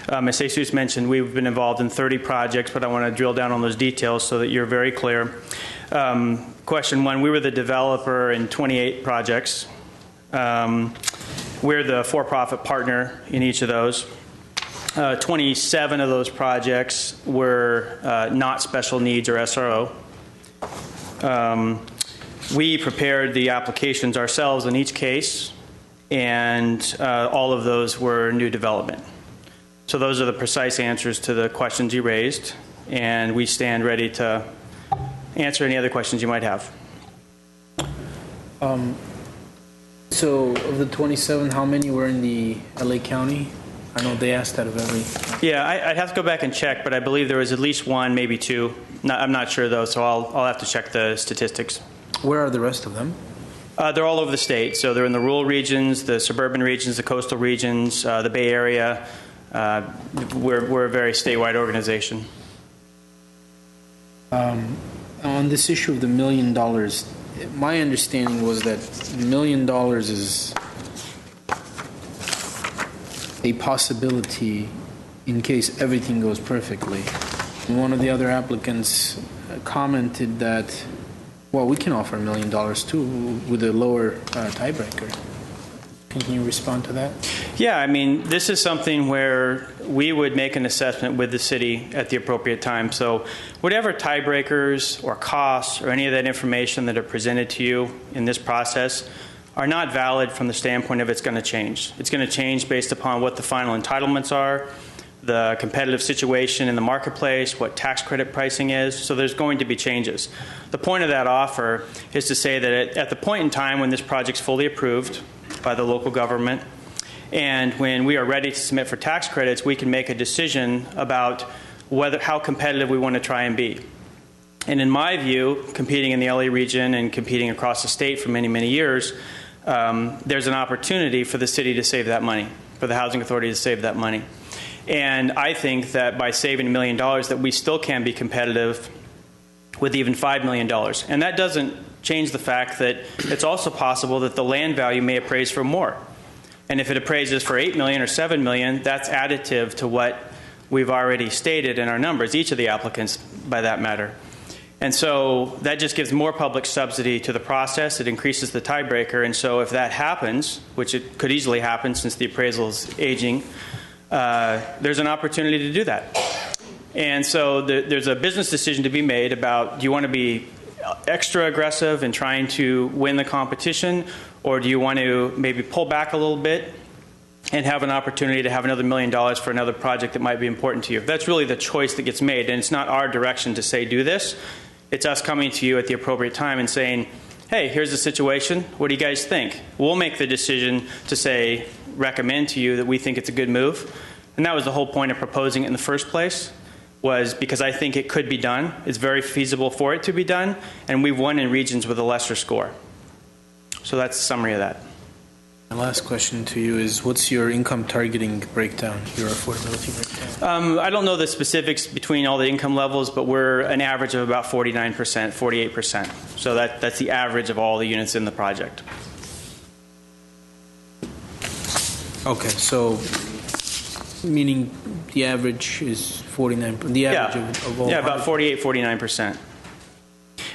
as Jesus mentioned, we've been involved in 30 projects, but I want to drill down on those details so that you're very clear. Question one, we were the developer in 28 projects. We're the for-profit partner in each of those. 27 of those projects were not special needs or SRO. We prepared the applications ourselves in each case, and all of those were new development. So those are the precise answers to the questions you raised, and we stand ready to answer any other questions you might have. So of the 27, how many were in the LA County? I know they asked that of every. Yeah, I'd have to go back and check, but I believe there was at least one, maybe two. I'm not sure, though, so I'll have to check the statistics. Where are the rest of them? They're all over the state. So they're in the rural regions, the suburban regions, the coastal regions, the Bay Area. We're a very statewide organization. On this issue of the $1 million, my understanding was that $1 million is a possibility in case everything goes perfectly. And one of the other applicants commented that, well, we can offer $1 million too with a lower tiebreaker. Can you respond to that? Yeah, I mean, this is something where we would make an assessment with the city at the appropriate time. So whatever tiebreakers or costs or any of that information that are presented to you in this process are not valid from the standpoint of it's going to change. It's going to change based upon what the final entitlements are, the competitive situation in the marketplace, what tax credit pricing is. So there's going to be changes. The point of that offer is to say that at the point in time when this project's fully approved by the local government, and when we are ready to submit for tax credits, we can make a decision about how competitive we want to try and be. And in my view, competing in the LA region and competing across the state for many, many years, there's an opportunity for the city to save that money, for the Housing Authority to save that money. And I think that by saving $1 million that we still can be competitive with even $5 million. And that doesn't change the fact that it's also possible that the land value may appraise for more. And if it appraises for $8 million or $7 million, that's additive to what we've already stated in our numbers, each of the applicants by that matter. And so that just gives more public subsidy to the process. It increases the tiebreaker. And so if that happens, which it could easily happen since the appraisal is aging, there's an opportunity to do that. And so there's a business decision to be made about, do you want to be extra aggressive in trying to win the competition, or do you want to maybe pull back a little bit and have an opportunity to have another $1 million for another project that might be important to you? That's really the choice that gets made, and it's not our direction to say do this. It's us coming to you at the appropriate time and saying, hey, here's the situation. What do you guys think? We'll make the decision to say, recommend to you that we think it's a good move. And that was the whole point of proposing it in the first place, was because I think it could be done. It's very feasible for it to be done, and we've won in regions with a lesser score. So that's the summary of that. My last question to you is, what's your income targeting breakdown, your affordability breakdown? I don't know the specifics between all the income levels, but we're an average of about 49%, 48%. So that's the average of all the units in the project. Okay, so meaning the average is 49%, the average of all? Yeah, about 48, 49%.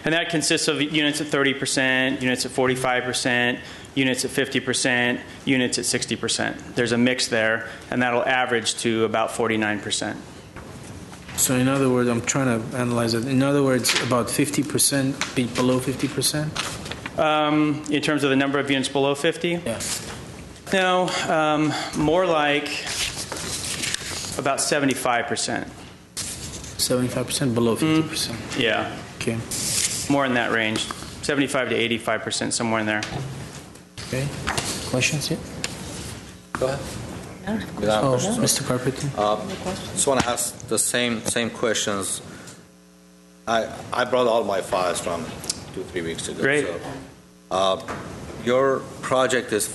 And that consists of units at 30%, units at 45%, units at 50%, units at 60%. There's a mix there, and that'll average to about 49%. So in other words, I'm trying to analyze it. In other words, about 50%, be below 50%? In terms of the number of units below 50? Yeah. No, more like about 75%. 75% below 50%. Yeah. Okay. More in that range. 75 to 85%, somewhere in there. Okay. Questions yet? Go ahead. Oh, Mr. Carpenter. Just want to ask the same questions. I brought all my files from 2-3 weeks ago. Great. So, your project is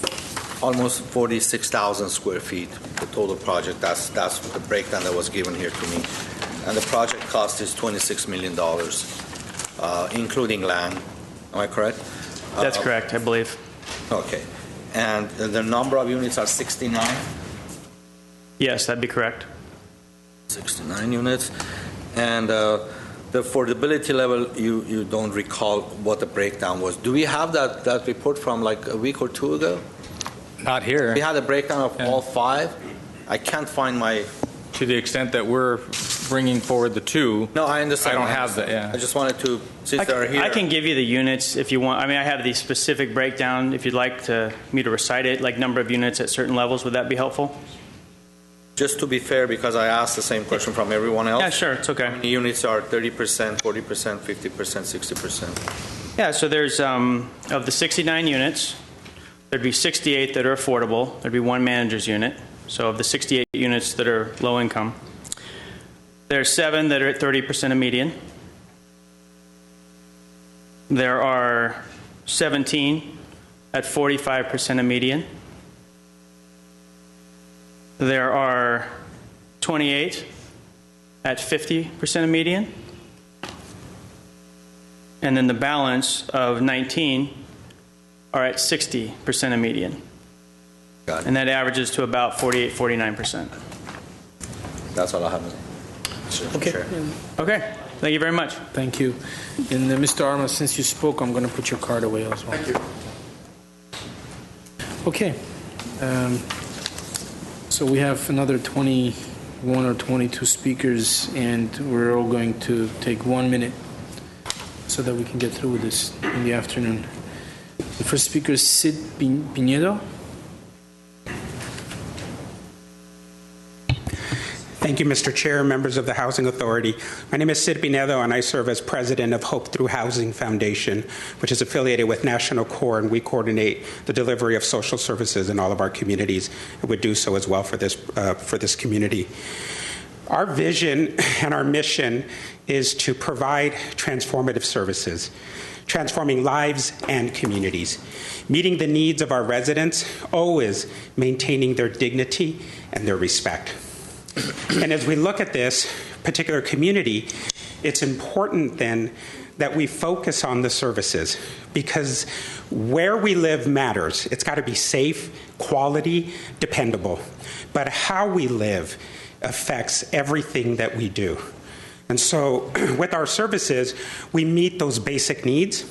almost 46,000 square feet. The total project. That's the breakdown that was given here to me. And the project cost is $26 million, including land. Am I correct? That's correct, I believe. Okay. And the number of units are 69? Yes, that'd be correct. 69 units. And the affordability level, you don't recall what the breakdown was. Do we have that report from like a week or two ago? Not here. We had a breakdown of all five. I can't find my... To the extent that we're bringing forward the two. No, I understand. I don't have that, yeah. I just wanted to, since they're here... I can give you the units if you want. I mean, I have the specific breakdown if you'd like me to recite it, like number of units at certain levels. Would that be helpful? Just to be fair, because I asked the same question from everyone else. Yeah, sure. It's okay. How many units are 30%, 40%, 50%, 60%? Yeah, so there's, of the 69 units, there'd be 68 that are affordable. There'd be one manager's unit. So of the 68 units that are low income, there are 7 that are at 30% of median. There are 17 at 45% of median. There are 28 at 50% of median. And then the balance of 19 are at 60% of median. Got it. And that averages to about 48, 49%. That's all I have. Okay. Sure. Okay. Thank you very much. Thank you. And Mr. Armas, since you spoke, I'm going to put your card away as well. Thank you. Okay. So we have another 21 or 22 speakers, and we're all going to take 1 minute so that we can get through with this in the afternoon. The first speaker is Sid Pinedo. Thank you, Mr. Chair, members of the Housing Authority. My name is Sid Pinedo, and I serve as president of Hope Through Housing Foundation, which is affiliated with National Core, and we coordinate the delivery of social services in all of our communities, and would do so as well for this community. Our vision and our mission is to provide transformative services, transforming lives and communities, meeting the needs of our residents, always maintaining their dignity and their respect. And as we look at this particular community, it's important then that we focus on the services, because where we live matters. It's got to be safe, quality, dependable. But how we live affects everything that we do. And so with our services, we meet those basic needs.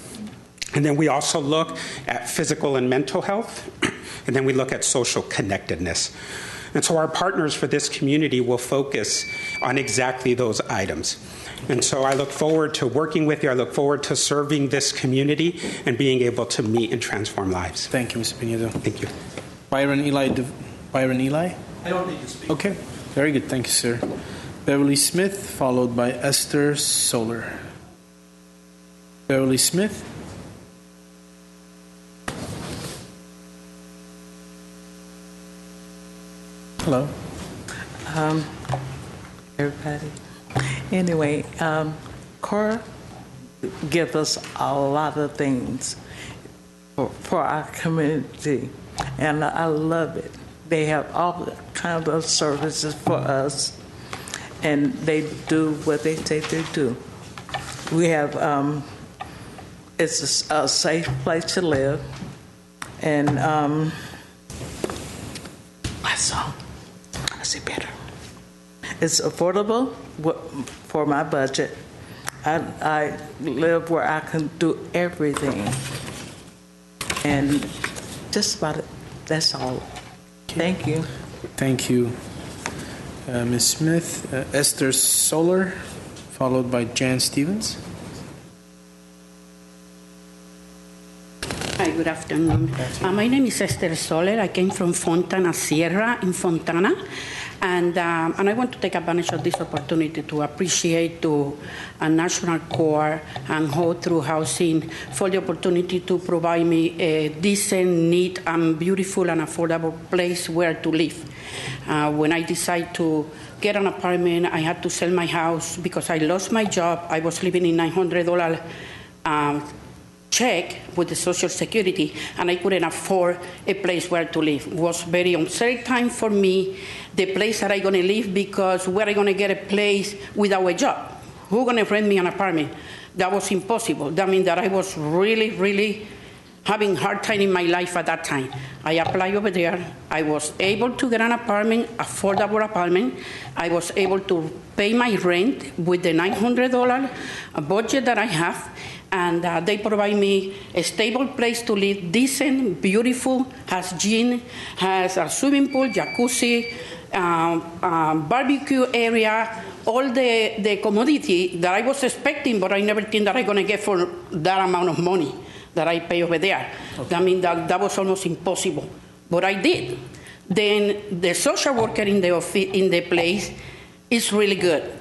And then we also look at physical and mental health. And then we look at social connectedness. And so our partners for this community will focus on exactly those items. And so I look forward to working with you. I look forward to serving this community and being able to meet and transform lives. Thank you, Mr. Pinedo. Thank you. Byron Eli? I don't need to speak. Okay. Very good. Thank you, sir. Beverly Smith, followed by Esther Solar. Beverly Smith. Hello. Everybody. Anyway, CORE gives us a lot of things for our community, and I love it. They have all kinds of services for us, and they do what they say they do. We have, it's a safe place to live, and it's affordable for my budget. I live where I can do everything. And just about it. That's all. Thank you. Thank you, Ms. Smith. Esther Solar, followed by Jan Stevens. Hi, good afternoon. My name is Esther Soler. I came from Fontana Sierra in Fontana, and I want to take advantage of this opportunity to appreciate to National Corps and Hope Through Housing for the opportunity to provide me a decent, neat, and beautiful and affordable place where to live. When I decided to get an apartment, I had to sell my house because I lost my job. I was living in $900 check with the Social Security, and I couldn't afford a place where to live. It was very uncertain time for me, the place that I'm going to live, because where am I going to get a place without a job? Who's going to rent me an apartment? That was impossible. That means that I was really, really having a hard time in my life at that time. I applied over there. I was able to get an apartment, affordable apartment. I was able to pay my rent with the $900 budget that I have. And they provide me a stable place to live, decent, beautiful, has gym, has a swimming pool, jacuzzi, barbecue area, all the commodity that I was expecting, but I never think that I'm going to get for that amount of money that I pay over there. Okay. I mean, that was almost impossible, but I did. Then the social worker in the place is really good.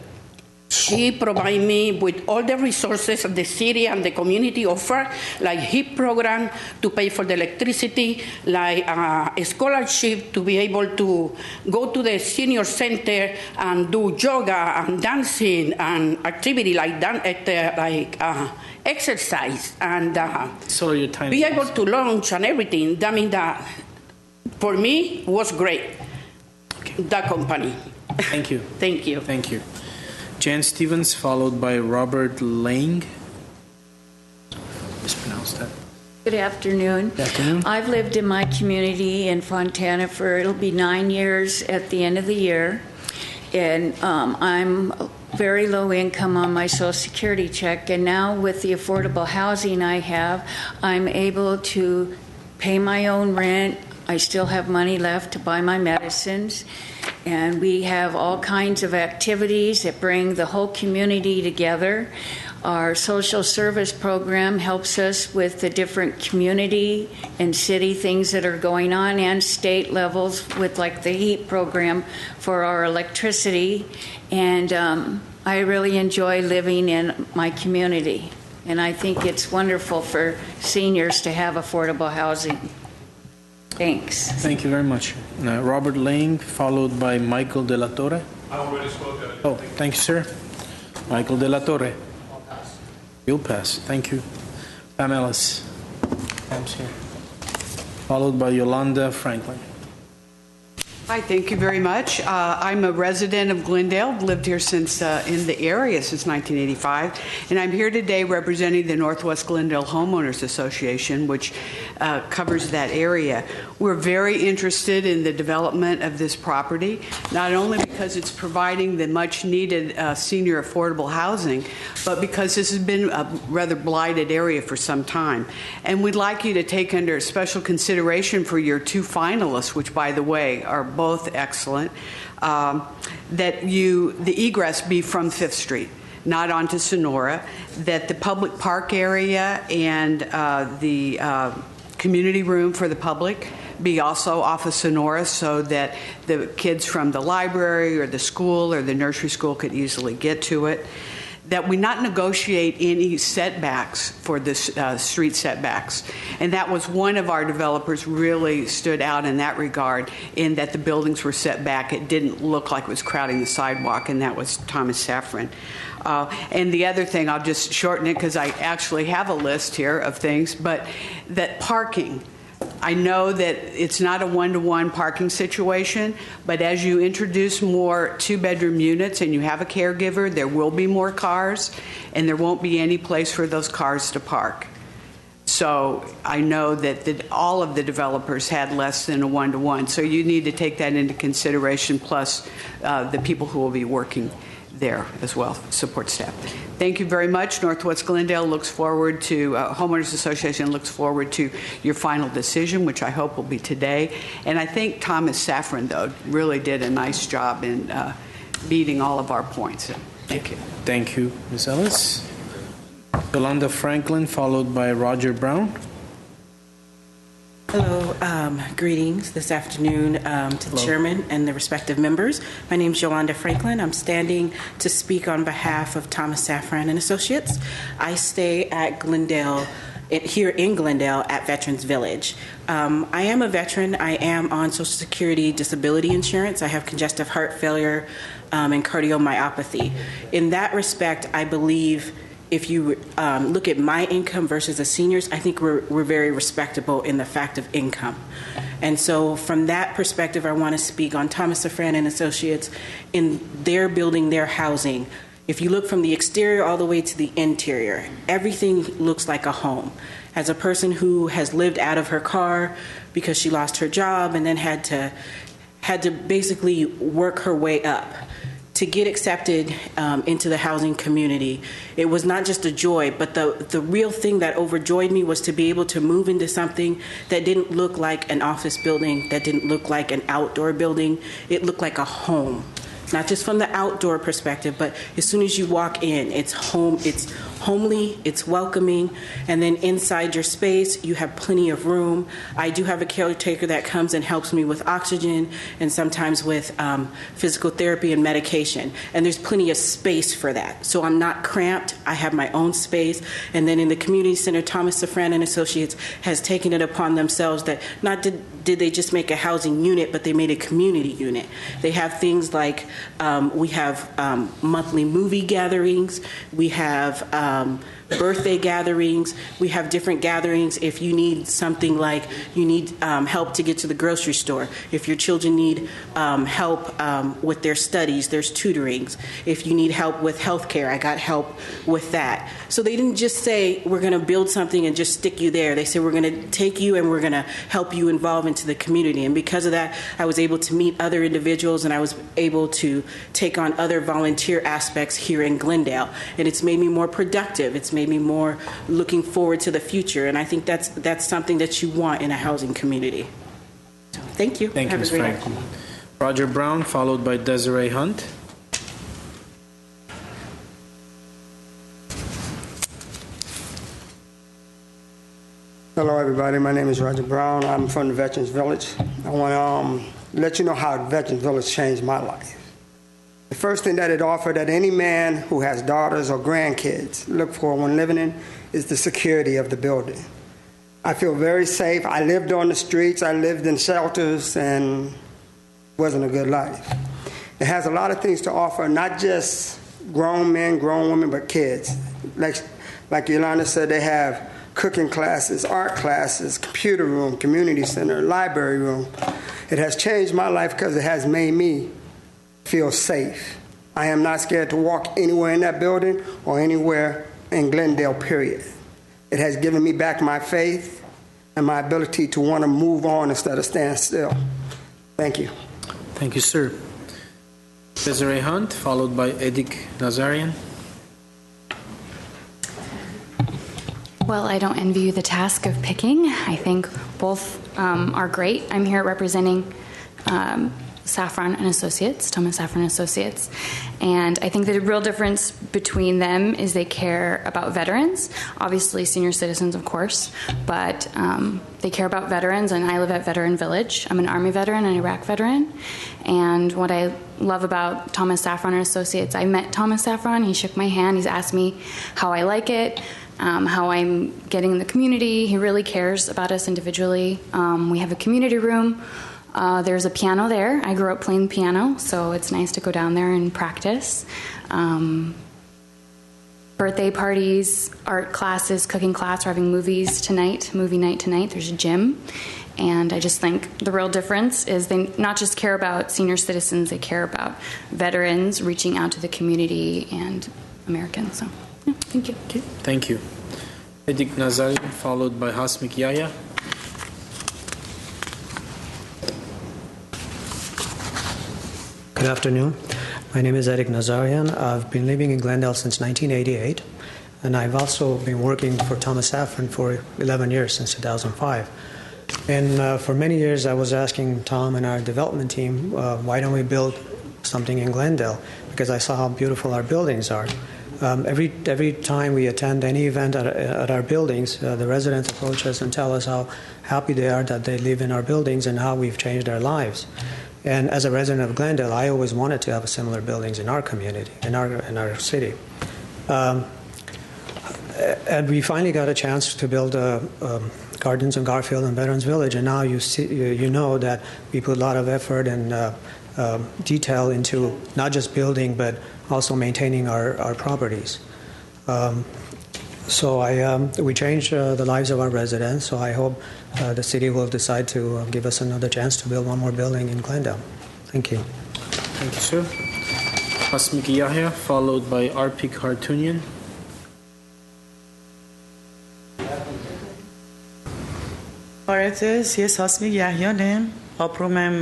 She provides me with all the resources the city and the community offer, like HIP program to pay for the electricity, like a scholarship to be able to go to the senior center and do yoga and dancing and activity like that, exercise, and be able to launch and everything. That means that for me was great. Okay. That company. Thank you. Thank you. Thank you. Jan Stevens, followed by Robert Lang. Mispronounced that. Good afternoon. Good afternoon. I've lived in my community in Fontana it'll be 9 years at the end of the year. And I'm very low income on my Social Security check. And now with the affordable housing I have, I'm able to pay my own rent. I still have money left to buy my medicines. And we have all kinds of activities that bring the whole community together. Our social service program helps us with the different community and city things that are going on, and state levels with like the HEAT program for our electricity. And I really enjoy living in my community. And I think it's wonderful for seniors to have affordable housing. Thanks. Thank you very much. Robert Lang, followed by Michael De La Torre. I already spoke. Oh, thank you, sir. Michael De La Torre. I'll pass. You'll pass. Thank you. Pam Ellis. Pam's here. Followed by Yolanda Franklin. Hi, thank you very much. I'm a resident of Glendale, lived here since in the area since 1985, and I'm here today representing the Northwest Glendale Homeowners Association, which covers that area. We're very interested in the development of this property, not only because it's providing the much needed senior affordable housing, but because this has been a rather blighted area for some time. And we'd like you to take under special consideration for your two finalists, which by the way are both excellent, that the egress be from 5th Street, not onto Sonora, that the public park area and the community room for the public be also off of Sonora so that the kids from the library or the school or the nursery school could easily get to it. That we not negotiate any setbacks for the street setbacks. And that was one of our developers really stood out in that regard, in that the buildings were set back. It didn't look like it was crowding the sidewalk, and that was Thomas Safran. And the other thing, I'll just shorten it because I actually have a list here of things, but that parking. I know that it's not a one-to-one parking situation, but as you introduce more two-bedroom units and you have a caregiver, there will be more cars, and there won't be any place for those cars to park. So I know that all of the developers had less than a one-to-one, so you need to take that into consideration, plus the people who will be working there as well, support staff. Thank you very much. Northwest Glendale looks forward to, Homeowners Association looks forward to your final decision, which I hope will be today. And I think Thomas Safran, though, really did a nice job in meeting all of our points. Thank you. Thank you, Ms. Ellis. Yolanda Franklin, followed by Roger Brown. Hello, greetings this afternoon to the chairman and the respective members. My name is Yolanda Franklin. I'm standing to speak on behalf of Thomas Safran and Associates. I stay at Glendale, here in Glendale at Veterans Village. I am a veteran. I am on Social Security disability insurance. I have congestive heart failure and cardiomyopathy. In that respect, I believe if you look at my income versus the seniors, I think we're very respectable in the fact of income. And so from that perspective, I want to speak on Thomas Safran and Associates in their building, their housing. If you look from the exterior all the way to the interior, everything looks like a home. As a person who has lived out of her car because she lost her job and then had to basically work her way up to get accepted into the housing community, it was not just a joy, but the real thing that overjoyed me was to be able to move into something that didn't look like an office building, that didn't look like an outdoor building. It looked like a home. Not just from the outdoor perspective, but as soon as you walk in, it's home, it's homely, it's welcoming, and then inside your space, you have plenty of room. I do have a caretaker that comes and helps me with oxygen and sometimes with physical therapy and medication, and there's plenty of space for that. So I'm not cramped, I have my own space, and then in the community center, Thomas Safran and Associates has taken it upon themselves that not did they just make a housing unit, but they made a community unit. They have things like we have monthly movie gatherings, we have birthday gatherings, we have different gatherings if you need something like you need help to get to the grocery store, if your children need help with their studies, there's tutorings, if you need help with health care, I got help with that. So they didn't just say we're going to build something and just stick you there. They said we're going to take you and we're going to help you evolve into the community. And because of that, I was able to meet other individuals and I was able to take on other volunteer aspects here in Glendale. And it's made me more productive. It's made me more looking forward to the future. And I think that's something that you want in a housing community. So, thank you. Thank you, Ms. Franklin. Roger Brown, followed by Desiree Hunt. Hello, everybody. My name is Roger Brown. I'm from the Veterans Village. I want to let you know how Veterans Village changed my life. The first thing that it offered that any man who has daughters or grandkids look for when living in is the security of the building. I feel very safe. I lived on the streets. I lived in shelters, and it wasn't a good life. It has a lot of things to offer, not just grown men, grown women, but kids. Like Yolanda said, they have cooking classes, art classes, computer room, community center, library room. It has changed my life because it has made me feel safe. I am not scared to walk anywhere in that building or anywhere in Glendale, period. It has given me back my faith and my ability to want to move on instead of stand still. Thank you. Thank you, sir. Desiree Hunt, followed by Edik Nazarian. Well, I don't envy you the task of picking. I think both are great. I'm here representing Safran and Associates, Thomas Safran and Associates, and I think the real difference between them is they care about veterans, obviously senior citizens, of course, but they care about veterans, and I live at Veteran Village. I'm an Army veteran, an Iraq veteran, and what I love about Thomas Safran and Associates, I met Thomas Safran, he shook my hand, he's asked me how I like it, how I'm getting in the community. He really cares about us individually. We have a community room. There's a piano there. I grew up playing piano, so it's nice to go down there and practice. Birthday parties, art classes, cooking class. We're having movie night tonight. There's a gym. And I just think the real difference is they not just care about senior citizens, they care about veterans reaching out to the community and Americans. So, yeah, thank you. Okay, thank you. Edik Nazarian, followed by Hasmik Yahya. Good afternoon. My name is Eric Nazarian. I've been living in Glendale since 1988, and I've also been working for Thomas Safran for 11 years, since 2005. And for many years, I was asking Tom and our development team, why don't we build something in Glendale? Because I saw how beautiful our buildings are. Every time we attend any event at our buildings, the residents approach us and tell us how happy they are that they live in our buildings and how we've changed their lives. And as a resident of Glendale, I always wanted to have similar buildings in our community, in our city. And we finally got a chance to build Gardens on Garfield and Veterans Village, and now you know that we put a lot of effort and detail into not just building, but also maintaining our properties. So we changed the lives of our residents, so I hope the city will decide to give us another chance to build one more building in Glendale. Thank you. Thank you, sir. Hasmik Yahya, followed by R.P. Hartunian. Բարեձեզ, ես Հասմիկ Յահյան եմ, ապրում եմ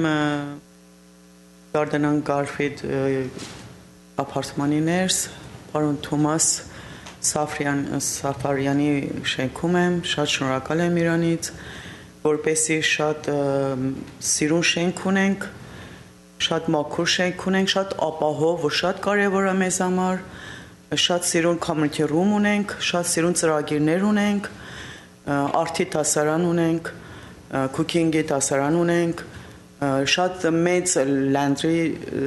Գարդենան Գարֆիլդ ապարտմանի ներս, պարոն Թոմաս Սաֆարյանի շենքում եմ, շատ շնորհակալ եմ իրանից, որպեսզի շատ սիրուն շենք ունենք, շատ մաքուր շենք ունենք, շատ ապահով, որ շատ կարևոր է մեզ համար, շատ սիրուն community room ունենք, շատ սիրուն ծրագիրներ ունենք, արդի տասարան ունենք, cooking-ի տասարան ունենք, շատ մեծ լանդրի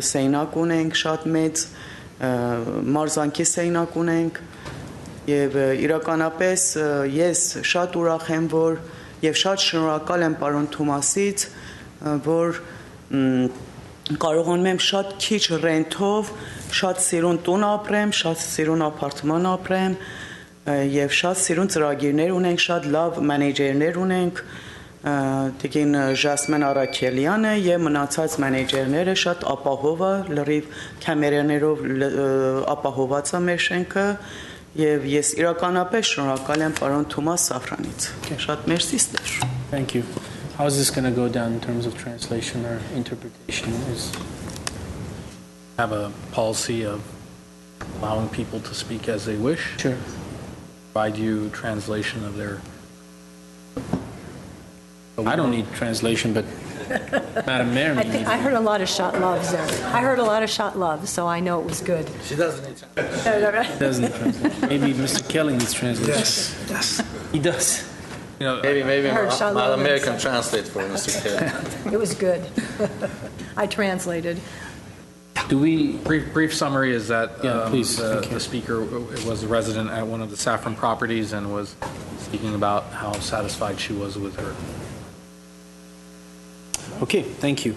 սենյակ ունենք, շատ մեծ մարզանքի սենյակ ունենք եւ իրականապես ես շատ ուրախ եմ, որ եւ շատ շնորհակալ եմ պարոն Թոմասից, որ կարողանում եմ շատ քիչ ռենթով, շատ սիրուն տուն ապրեմ, շատ սիրուն ապարտման ապրեմ եւ շատ սիրուն ծրագիրներ ունենք, շատ լավ մենեջերներ ունենք, Տիկին Ժասմեն Արաքելյանը եւ մնացած մենեջերները շատ ապահով է, լրիվ կամերաներով ապահոված է մեր շենքը եւ ես իրականապես շնորհակալ եմ պարոն Թոմաս Սաֆրանից։ Շատ մերսի ստեր։ Thank you. How is this going to go down in terms of translation or interpretation? Is have a policy of allowing people to speak as they wish? Sure. Provide you translation of their... I don't need translation, but Madam Mayor needs I heard a lot of shot loves there. I heard a lot of shot loves, so I know it was good. She doesn't need translation. Doesn't need translation. Maybe Mr. Kelly needs translation. Yes. He does. You know, maybe Madam Mayor can translate for Mr. Kelly. It was good. I translated. Do we brief summary is that please. The speaker was a resident at one of the Safran properties and was speaking about how satisfied she was with her. Okay, thank you.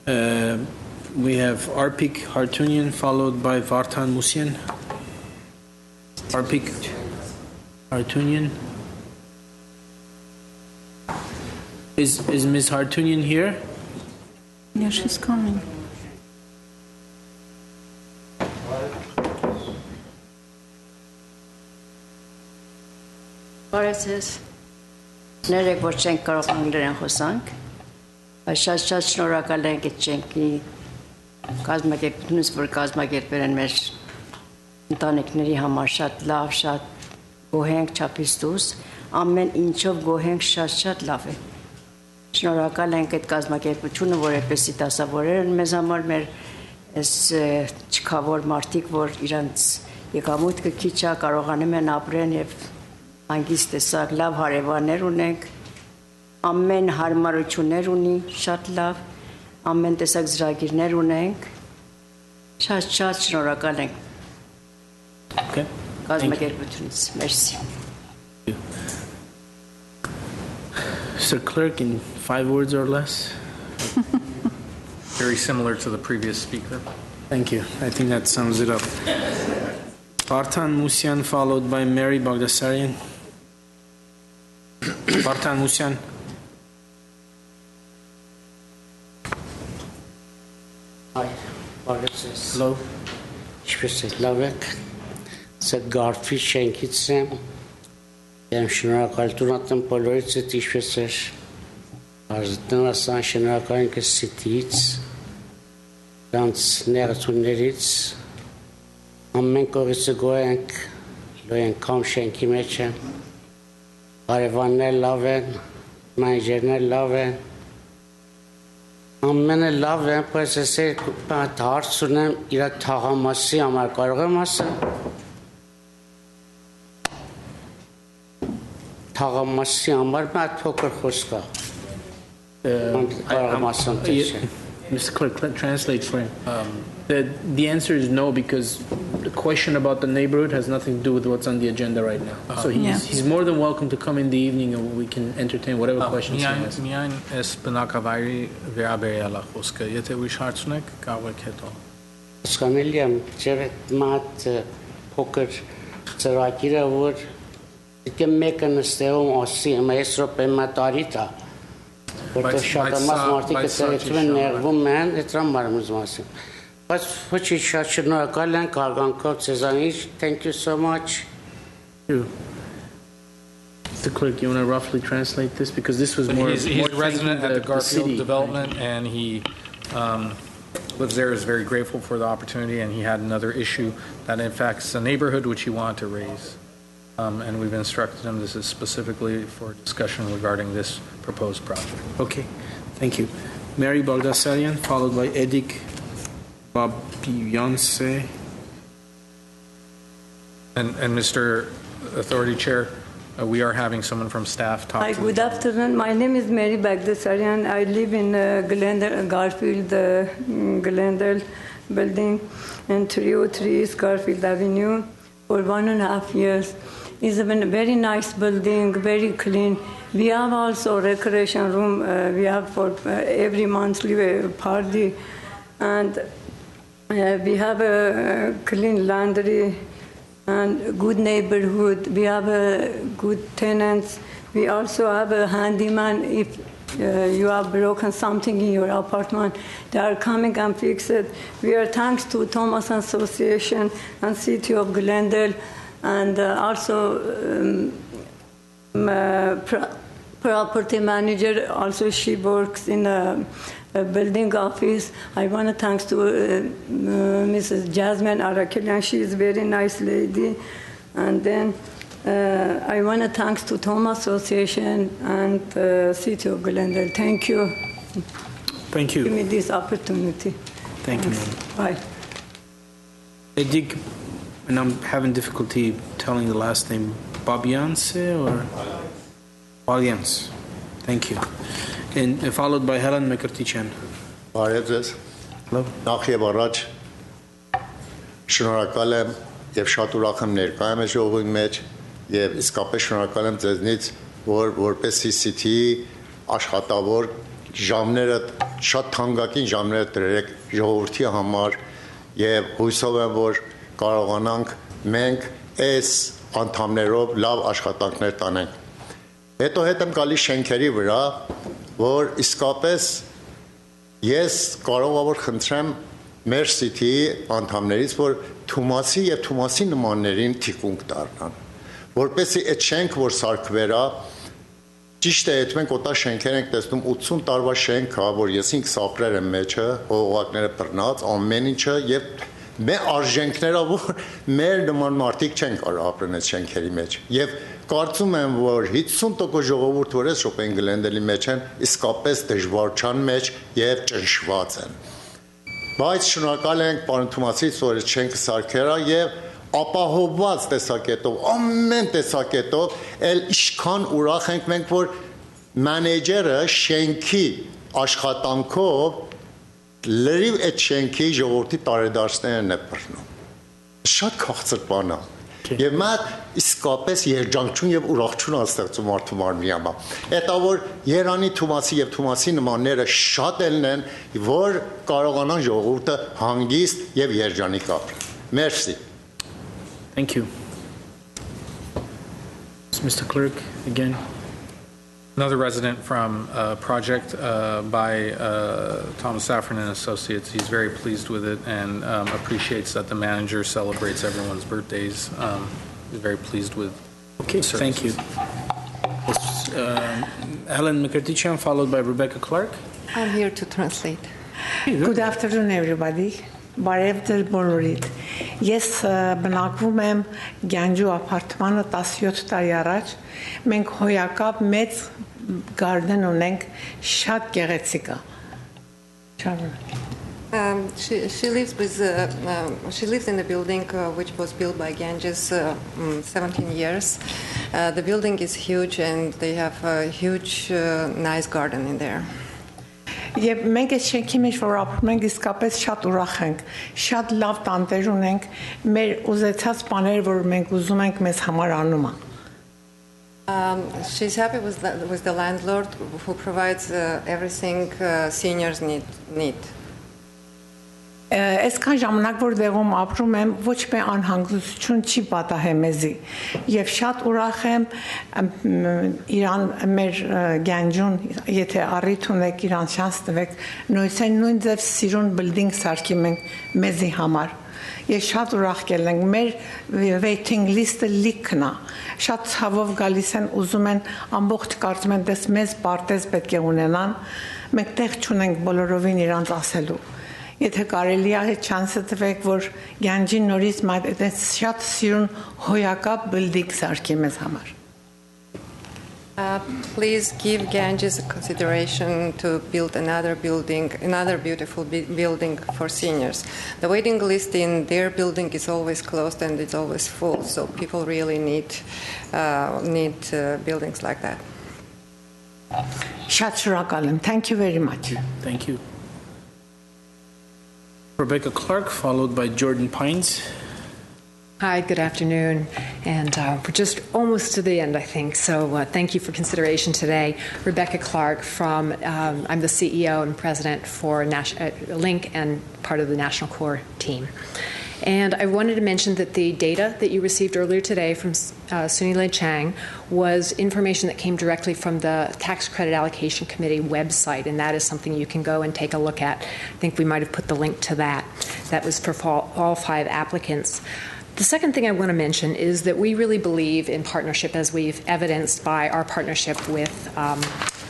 We have Arpik Hartunian followed by Vartan Musyan. Arpik Hartunian. Is Ms. Hartunian here? Yeah, she's coming. Բարեցես, ներեք, որ չենք կարող անգլերեն խոսանք, բայց շատ շնորհակալ ենք այդ շենքի կազմակերպությունից, որ կազմակերպել են մեր ընտանիքների համար շատ լավ, շատ գոհենք չափից դուրս, ամեն ինչով գոհենք շատ լավ է։ Շնորհակալ ենք այդ կազմակերպությունը, որ այդպեսի դասավորել են մեզ համար, մեր այս չքավոր մարդիկ, որ իրանց եկամուտքը քիչ է, կարողանում են ապրեն եւ հանգիստ տեսակ լավ հարևաններ ունենք, ամեն հարմարություններ ունի, շատ լավ, ամեն տեսակ ծրագիրներ ունենք, շատ շնորհակալ ենք։ Okay. Կազմակերպությունից, մերսի։ Sir Clerk, in 5 words or less. Very similar to the previous speaker. Thank you. I think that sums it up. Vartan Musyan followed by Mary Bagdasarian. Vartan Musyan. Hi, Bagdasarian. Hello. Ինչպես լավեք, սա Գարֆի շենքից եմ, եմ շնորհակալություն ատեմ բոլորից էդ ինչպես էր, արզիտնան ասան շնորհակալ ենք սիտից, Դրանց ներություններից ամեն կողից գոհ ենք, լույն ենք կամ շենքի մեջ են, հարևաններ լավ են, մենեջերներ լավ են, ամենը լավ են, բայց ես հարց ունեմ իր թաղամասի համար կարող եմ ասել։ Թաղամասի համար մատ փոքր խոսք կա։ Mr. Clerk, translate for him. The answer is no, because the question about the neighborhood has nothing to do with what's on the agenda right now. So he's more than welcome to come in the evening and we can entertain whatever questions he has. Միայն այս բնակավայրի վերաբերյալ խոսքը, եթե ուրիշ հարց ունեք, կարող եք հետո։ Հասկանելի եմ, չէ՞ մատ փոքր ծրագիրը, որ դե մեկը նստեում ասի, այս րոպե մատարի տա, որտեղ շատ մարդիկ կսերեցում են, նեղվում են, այդ ռամարում ուզում ասեմ։ Բայց ոչի շատ շնորհակալ ենք արգանքով ձեզանից. Thank you so much. Mr. Clerk, you want to roughly translate this? Because this was more... He's more a resident at the Garfield city. development, and he lives there, is very grateful for the opportunity, and he had another issue that impacts the neighborhood, which he wanted to raise. And we've instructed him this is specifically for discussion regarding this proposed project. Okay, thank you. Mary Baldasarian, followed by Edik Babiyance. And Mr. Authority Chair, we are having someone from staff talk Hi, to good afternoon. My name is Mary Bagdasarian. I live in Glendale, Garfield, Glendale building, and 303 East Garfield Avenue for 1.5 years. It's a very nice building, very clean. We have also a recreation room. We have for every monthly party, and we have a clean laundry and good neighborhood. We have good tenants. We also have a handyman. If you have broken something in your apartment, they are coming and fix it. We are thanks to Thomas Association and City of Glendale, and also property manager. Also, she works in a building office. I want to thanks to Mrs. Jasmine Arakelian. She is a very nice lady. And then I want to thanks to Thomas Association and City of Glendale. Thank you. Thank you. Give me this opportunity. Thank you, ma'am. Bye. Edik, and I'm having difficulty telling the last name, Babiance or Alliance. Thank you. And followed by Helen McCarthy-Chan. Բարև ձեզ։ Նախ եւ առաջ շնորհակալ եմ եւ շատ ուրախ եմ ներկայ եմ ժողովի մեջ եւ իսկապես շնորհակալ եմ ձեզնից, որ որպես CCT-ի աշխատավոր ժամները շատ թանկագին ժամները դրեք ժողովրդի համար եւ հույսով եմ, որ կարողանանք մենք այս անդամներով լավ աշխատանքներ տանենք։ Հետո հետ եմ գալիս շենքերի վրա, որ իսկապես ես կարող եմ որ խնդրեմ մեր City-ի անդամներից, որ Թումասի եւ Թումասի նմաններին թիկունք դառնան, որպեսզի այդ շենք, որ սարքվերա, ճիշտ է, այդ մենք օտար շենքեր ենք տեսնում 80 տարվա շենք է, որ ես ինքս ապրել եմ մեջը, օղակները բռնած, ամեն ինչը եւ մեր արժենքները, որ մեր նման մարդիկ չեն կարող ապրեն այդ շենքերի մեջ եւ կարծում եմ, որ 50% ժողովուրդ, որ այս շոփեն Գլենդելի մեջ են, իսկապես դժվարության մեջ եւ ճնշված են։ Բայց շնորհակալ ենք պարոն Թումասից, որ չենք սարքերա եւ ապահովված տեսակետով, ամեն տեսակետով, ել ինչքան ուրախ ենք մենք, որ մենեջերը շենքի աշխատանքով լրիվ այդ շենքի ժողովրդի տարեդարձներն է բռնում։ Շատ քաղցր բան է։ Եվ մատ իսկապես երջանկություն եւ ուրախություն աստեղծում մարդու մարմնի համար։ Էտա որ Երանի Թումասի եւ Թումասի նմանները շատ են, որ կարողանան ժողովուրդը հանգիստ եւ երջանիկ ապրել։ Մերսի։ Thank you. Mr. Clerk, again. Another resident from a project by Thomas Safran and Associates. He's very pleased with it and appreciates that the manager celebrates everyone's birthdays. He's very pleased with Okay, thank you. Helen McCarthy-Chan, followed by Rebecca Clark. I'm here to translate. Good afternoon, everybody. Բարև ձեր բոլորիդ։ Ես բնակվում եմ Գյանջու ապարտմանը 17 տարի առաջ։ Մենք հոյակապ մեծ գարդեն ունենք, շատ գեղեցիկ է։ She lives in the building which was built by Ganges 17 years. The building is huge and they have a huge, nice garden in there. Եվ մենք այս շենքի մեջ որ ապրում ենք իսկապես շատ ուրախ ենք, շատ լավ տանտեր ունենք, մեր ուզեցած բաները որ մենք ուզում ենք մեզ համար անում է։ She's happy with the landlord who provides everything seniors need. Այսքան ժամանակ որ դեղում ապրում եմ, ոչ մի անհանգստություն չի պատահել մեզի։ Եվ շատ ուրախ եմ իրան մեր Գյանջուն, եթե առիթ ունեք իրան շանս տվեք, նույն ձև սիրուն բիլդինգ սարքի մենք մեզի համար։ Ես շատ ուրախ կելենք, մեր waiting list-ը լիքն է։ Շատ ցավով գալիս են, ուզում են ամբողջ կարծում են, դες մեզ պարտեզ պետք է ունենան, մենք տեղ չունենք բոլորովին իրանց ասելու։ Եթե կարելի է չանսը տվեք, որ Գյանջի նորից շատ սիրուն հոյակապ բիլդինգ սարքի մեզ համար։ Please give Ganges a consideration to build another beautiful building for seniors. The waiting list in their building is always closed and it's always full, so people really need buildings like that. Շատ շնորհակալ եմ. Thank you very much. Thank you. Rebecca Clark, followed by Jordan Pines. Hi, good afternoon. And we're just almost to the end, I think. So thank you for consideration today. Rebecca Clark I'm the CEO and president for Link and part of the National Core team. And I wanted to mention that the data that you received earlier today from Sunilay Chang was information that came directly from the Tax Credit Allocation Committee website, and that is something you can go and take a look at. I think we might have put the link to that. That was for all 5 applicants. The second thing I want to mention is that we really believe in partnership, as we've evidenced by our partnership with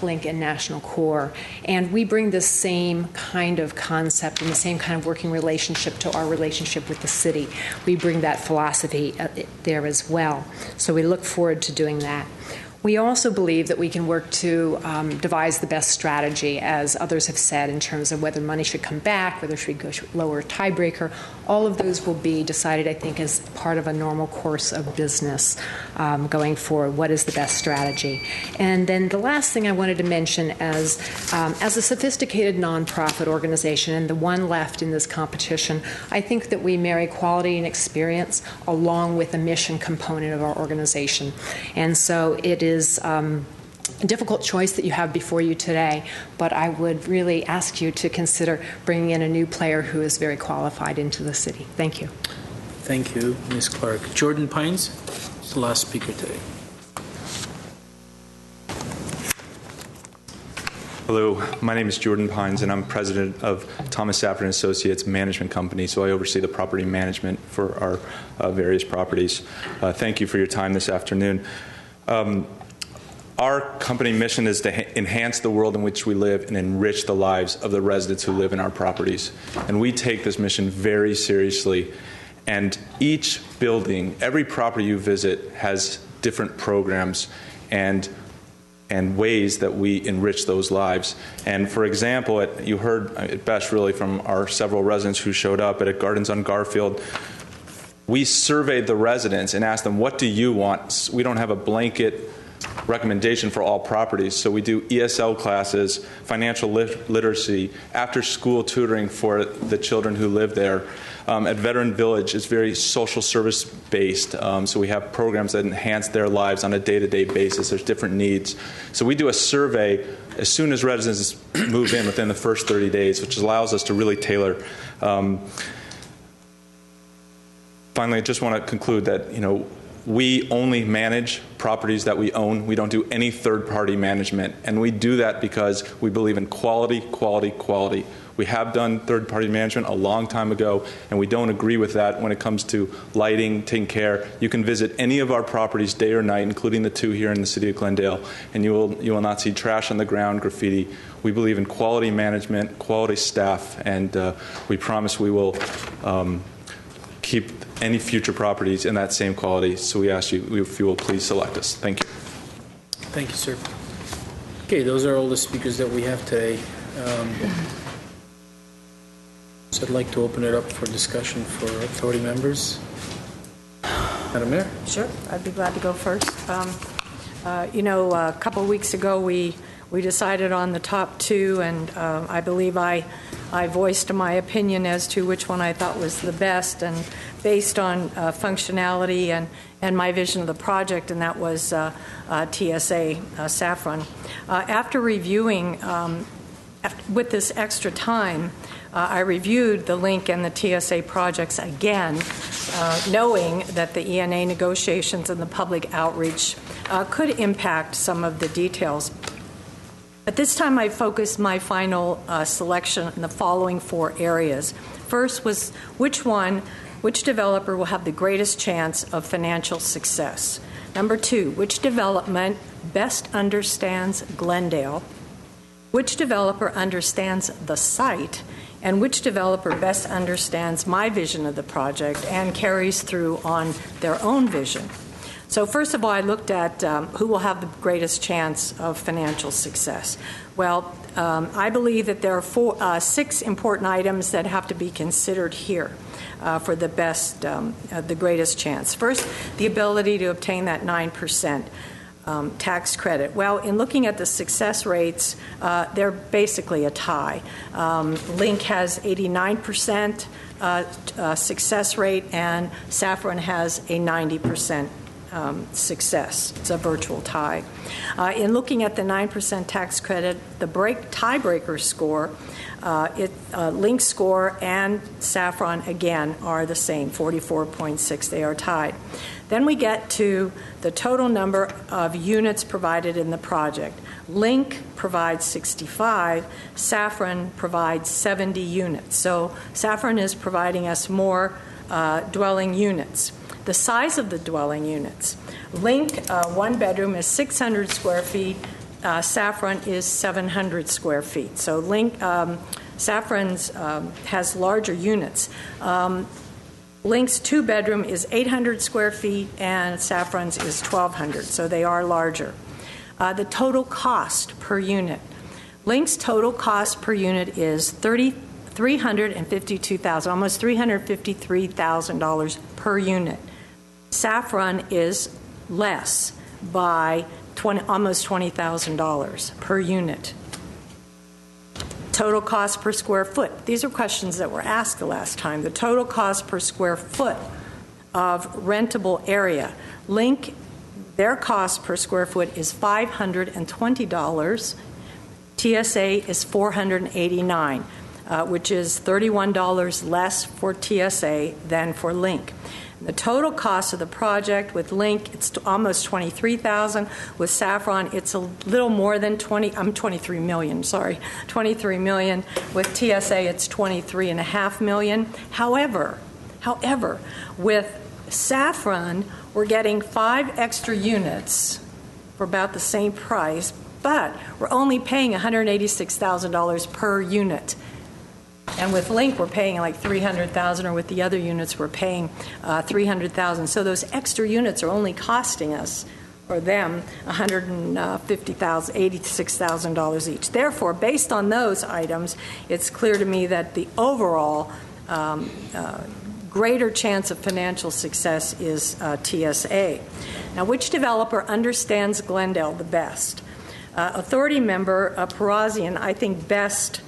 Link and National Core. And we bring the same kind of concept and the same kind of working relationship to our relationship with the city. We bring that philosophy there as well. So we look forward to doing that. We also believe that we can work to devise the best strategy, as others have said, in terms of whether money should come back, whether should we go lower tiebreaker. All of those will be decided, I think, as part of a normal course of business going forward. What is the best strategy? And then the last thing I wanted to mention, as a sophisticated nonprofit organization and the one left in this competition, I think that we marry quality and experience along with a mission component of our organization. And so it is a difficult choice that you have before you today, but I would really ask you to consider bringing in a new player who is very qualified into the city. Thank you. Thank you, Ms. Clark. Jordan Pines is the last speaker today. Hello, my name is Jordan Pines, and I'm president of Thomas Saffron Associates Management Company, so I oversee the property management for our various properties. Thank you for your time this afternoon. Our company mission is to enhance the world in which we live and enrich the lives of the residents who live in our properties. And we take this mission very seriously. And each building, every property you visit, has different programs and ways that we enrich those lives. And for example, you heard it best really from our several residents who showed up at Gardens on Garfield. We surveyed the residents and asked them, what do you want? We don't have a blanket recommendation for all properties. So we do ESL classes, financial literacy, after-school tutoring for the children who live there. At Veteran Village, it's very social service-based, so we have programs that enhance their lives on a day-to-day basis. There's different needs. So we do a survey as soon as residents move in within the first 30 days, which allows us to really tailor. Finally, I just want to conclude that, we only manage properties that we own. We don't do any third-party management. And we do that because we believe in quality, quality, quality. We have done third-party management a long time ago, and we don't agree with that when it comes to lighting, taking care. You can visit any of our properties day or night, including the 2 here in the city of Glendale, and you will not see trash on the ground, graffiti, We believe in quality management, quality staff, and we promise we will keep any future properties in that same quality. So we ask you if you will please select us. Thank you. Thank you, sir. Okay, those are all the speakers that we have today. So I'd like to open it up for discussion for authority members. Madam Mayor? Sure, I'd be glad to go first. A couple of weeks ago, we decided on the top two, and I believe I voiced my opinion as to which one I thought was the best, and based on functionality and my vision of the project, and that was TSA Saffron. After reviewing, with this extra time, I reviewed the LINK and the TSA projects again, knowing that the ENA negotiations and the public outreach could impact some of the details. But this time I focused my final selection in the following 4 areas. First was which developer will have the greatest chance of financial success. Number 2, which development best understands Glendale, which developer understands the site, and which developer best understands my vision of the project and carries through on their own vision. So first of all, I looked at who will have the greatest chance of financial success. Well, I believe that there are 6 important items that have to be considered here for the greatest chance. First, the ability to obtain that 9%. Tax credit. Well, in looking at the success rates, they're basically a tie. LINK has 89% success rate, and Saffron has a 90% success. It's a virtual tie. In looking at the 9% tax credit, the tiebreaker score, LINK score and Saffron, again, are the same, 44.6. They are tied. Then we get to the total number of units provided in the project. LINK provides 65, Saffron provides 70 units. So Saffron is providing us more dwelling units. The size of the dwelling units. LINK, 1 bedroom is 600 square feet. Saffron is 700 square feet. So Saffron's has larger units. LINK's 2 bedroom is 800 square feet and Saffron's is 1,200, so they are larger. The total cost per unit. LINK's total cost per unit is $352,000, almost $353,000 per unit. Saffron is less by almost $20,000 per unit. Total cost per square foot. These are questions that were asked the last time. The total cost per square foot of rentable area. LINK, their cost per square foot is $520. TSA is $489, which is $31 less for TSA than for LINK. The total cost of the project with LINK, it's almost $23,000. With Saffron, it's a little more than $23 million. $23 million. With TSA, it's $23.5 million. However, with Saffron, we're getting 5 extra units for about the same price, but we're only paying $186,000 per unit. And with LINK, we're paying like $300,000, or with the other units, we're paying $300,000. So those extra units are only costing us, or them, $86,000 each. Therefore, based on those items, it's clear to me that the overall greater chance of financial success is TSA. Now, which developer understands Glendale the best? Authority member Parazian, I think, best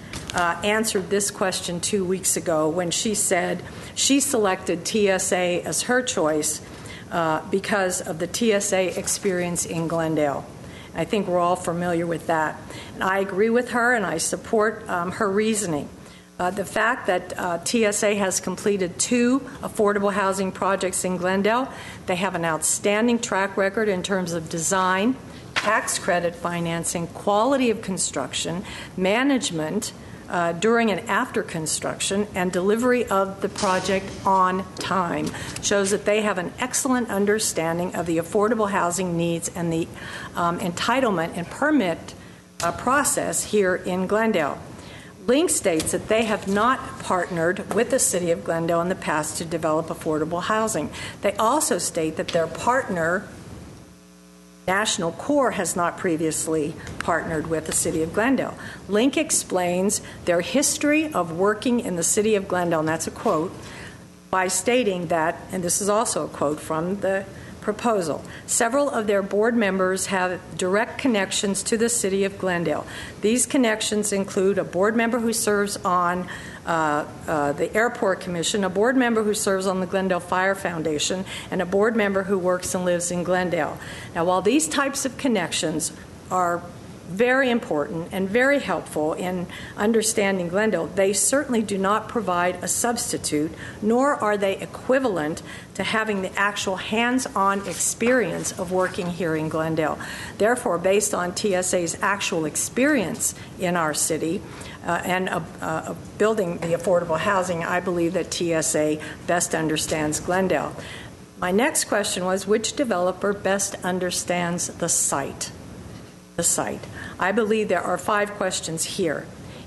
answered this question 2 weeks ago when she said she selected TSA as her choice because of the TSA experience in Glendale. I think we're all familiar with that. And I agree with her, and I support her reasoning. The fact that TSA has completed 2 affordable housing projects in Glendale, they have an outstanding track record in terms of design, tax credit financing, quality of construction, management, during and after construction, and delivery of the project on time shows that they have an excellent understanding of the affordable housing needs and the entitlement and permit process here in Glendale. Link states that they have not partnered with the City of Glendale in the past to develop affordable housing. They also state that their partner, National Corps, has not previously partnered with the City of Glendale. Link explains their history of working in the City of Glendale, and that's a quote, by stating that, and this is also a quote from the proposal, several of their board members have direct connections to the City of Glendale. These connections include a board member who serves on the Airport Commission, a board member who serves on the Glendale Fire Foundation, and a board member who works and lives in Glendale. Now, while these types of connections are very important and very helpful in understanding Glendale, they certainly do not provide a substitute, nor are they equivalent to having the actual hands-on experience of working here in Glendale. Therefore, based on TSA's actual experience in our city and building the affordable housing, I believe that TSA best understands Glendale. My next question was, which developer best understands the site? I believe there are 5 questions here.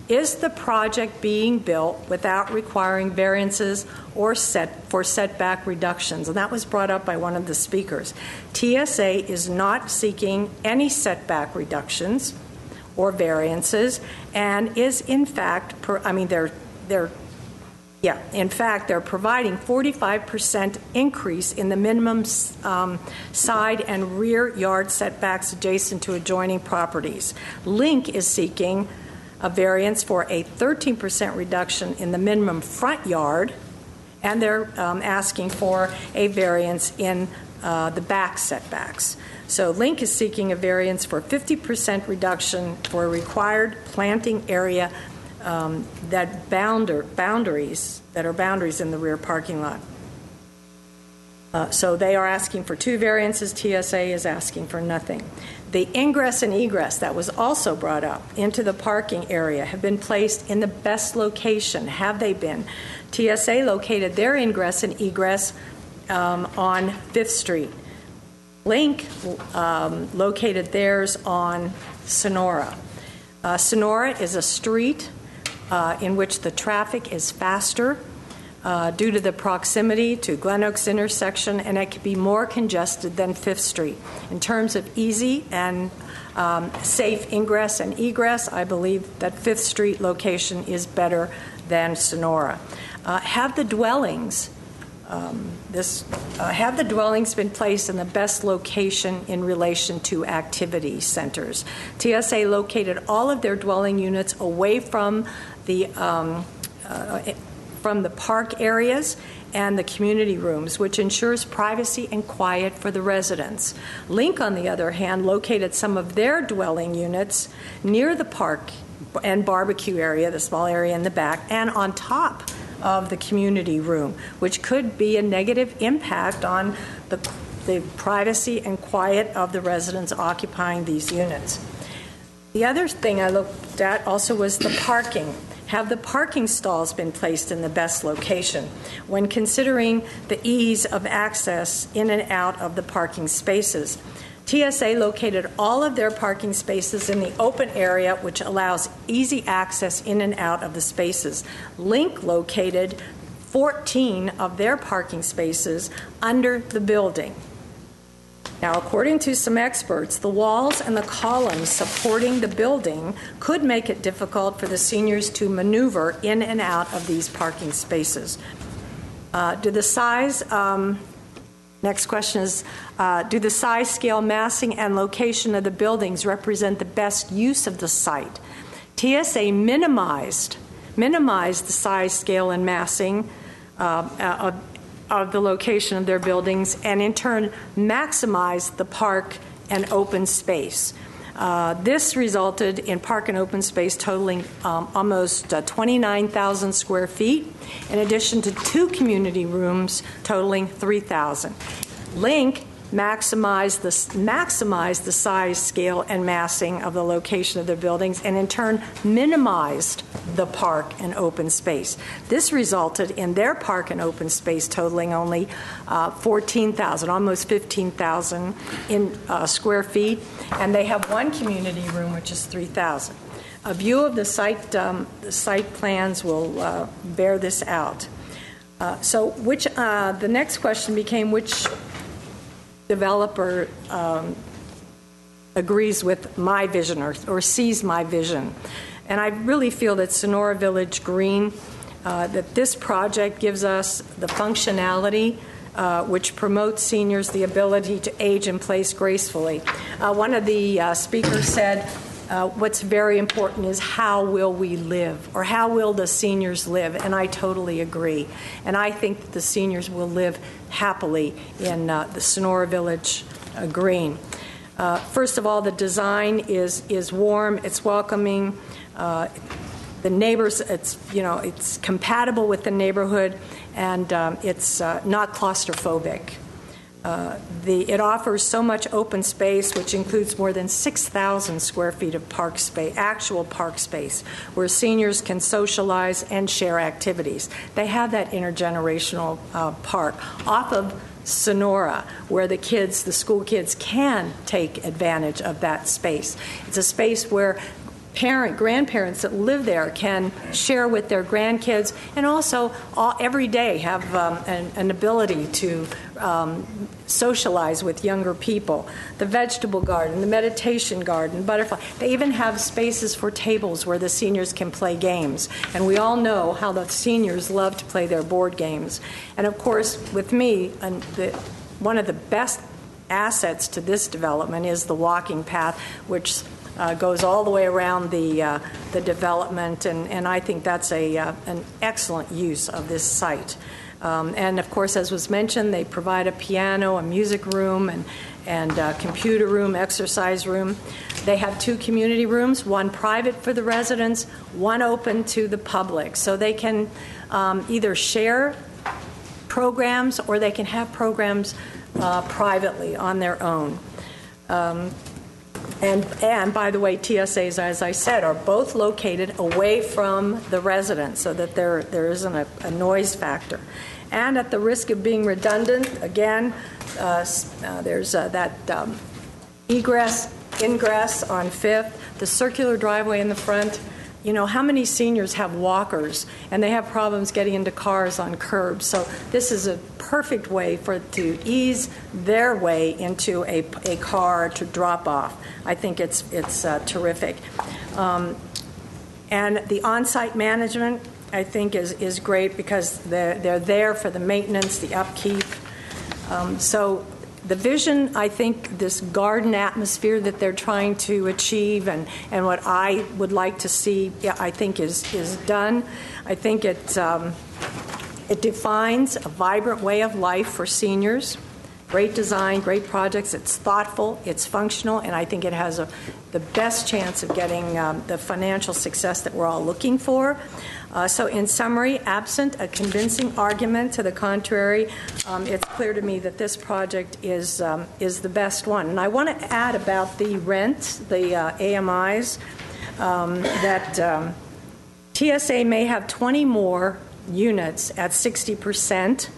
Is the project being built without requiring variances or setback reductions? And that was brought up by one of the speakers. TSA is not seeking any setback reductions or variances, and is in fact, in fact, they're providing 45% increase in the minimum side and rear yard setbacks adjacent to adjoining properties. Link is seeking a variance for a 13% reduction in the minimum front yard, and they're asking for a variance in the back setbacks. So Link is seeking a variance for 50% reduction for required planting area that boundaries in the rear parking lot. So they are asking for 2 variances. TSA is asking for nothing. The ingress and egress that was also brought up into the parking area have been placed in the best location. Have they been? TSA located their ingress and egress on 5th Street. Link located theirs on Sonora. Sonora is a street in which the traffic is faster due to the proximity to Glen Oaks intersection, and it can be more congested than 5th Street. In terms of easy and safe ingress and egress, I believe that 5th Street location is better than Sonora. Have the dwellings been placed in the best location in relation to activity centers? TSA located all of their dwelling units away from the park areas and the community rooms, which ensures privacy and quiet for the residents. Link, on the other hand, located some of their dwelling units near the park and barbecue area, the small area in the back, and on top of the community room, which could be a negative impact on the privacy and quiet of the residents occupying these units. The other thing I looked at also was the parking. Have the parking stalls been placed in the best location? When considering the ease of access in and out of the parking spaces, TSA located all of their parking spaces in the open area, which allows easy access in and out of the spaces. Link located 14 of their parking spaces under the building. Now, according to some experts, the walls and the columns supporting the building could make it difficult for the seniors to maneuver in and out of these parking spaces. Next question is, do the size, scale, massing, and location of the buildings represent the best use of the site? TSA minimized the size, scale, and massing of the location of their buildings, and in turn maximized the park and open space. This resulted in park and open space totaling almost 29,000 square feet, in addition to 2 community rooms totaling 3,000. Link maximize the size, scale, and massing of the location of the buildings, and in turn minimized the park and open space. This resulted in their park and open space totaling only 14,000, almost 15,000 in square feet, and they have one community room, which is 3,000. A view of the site plans will bear this out. So the next question became which developer agrees with my vision or sees my vision. And I really feel that Sonora Village Green, that this project gives us the functionality which promotes seniors the ability to age in place gracefully. One of the speakers said, what's very important is how will we live, or how will the seniors live, and I totally agree. And I think that the seniors will live happily in the Sonora Village Green. First of all, the design is warm, it's welcoming, the neighbors, it's compatible with the neighborhood, and it's not claustrophobic. It offers so much open space, which includes more than 6,000 square feet of park space, actual park space, where seniors can socialize and share activities. They have that intergenerational park off of Sonora, where the school kids can take advantage of that space. It's a space where grandparents that live there can share with their grandkids, and also every day have an ability to socialize with younger people. The vegetable garden, the meditation garden, butterfly. They even have spaces for tables where the seniors can play games. And we all know how the seniors love to play their board games. And of course, with me, one of the best assets to this development is the walking path, which goes all the way around the development, and I think that's an excellent use of this site. And of course, as was mentioned, they provide a piano, a music room, and a computer room, exercise room. They have 2 community rooms, one private for the residents, one open to the public. So they can either share programs or they can have programs privately on their own. And by the way, TSAs, as I said, are both located away from the residents so that there isn't a noise factor. And at the risk of being redundant, again, there's that egress, ingress on 5th, the circular driveway in the front. You know, how many seniors have walkers and they have problems getting into cars on curbs? So this is a perfect way to ease their way into a car to drop off. I think it's terrific. And the on-site management, I think, is great because they're there for the maintenance, the upkeep. So the vision, I think, this garden atmosphere that they're trying to achieve and what I would like to see, I think is done. I think it defines a vibrant way of life for seniors. Great design, great projects. It's thoughtful, it's functional, and I think it has the best chance of getting the financial success that we're all looking for. So in summary, absent a convincing argument to the contrary, it's clear to me that this project is the best one. And I want to add about the rent, the AMIs, that TSA may have 20 more units at 60%,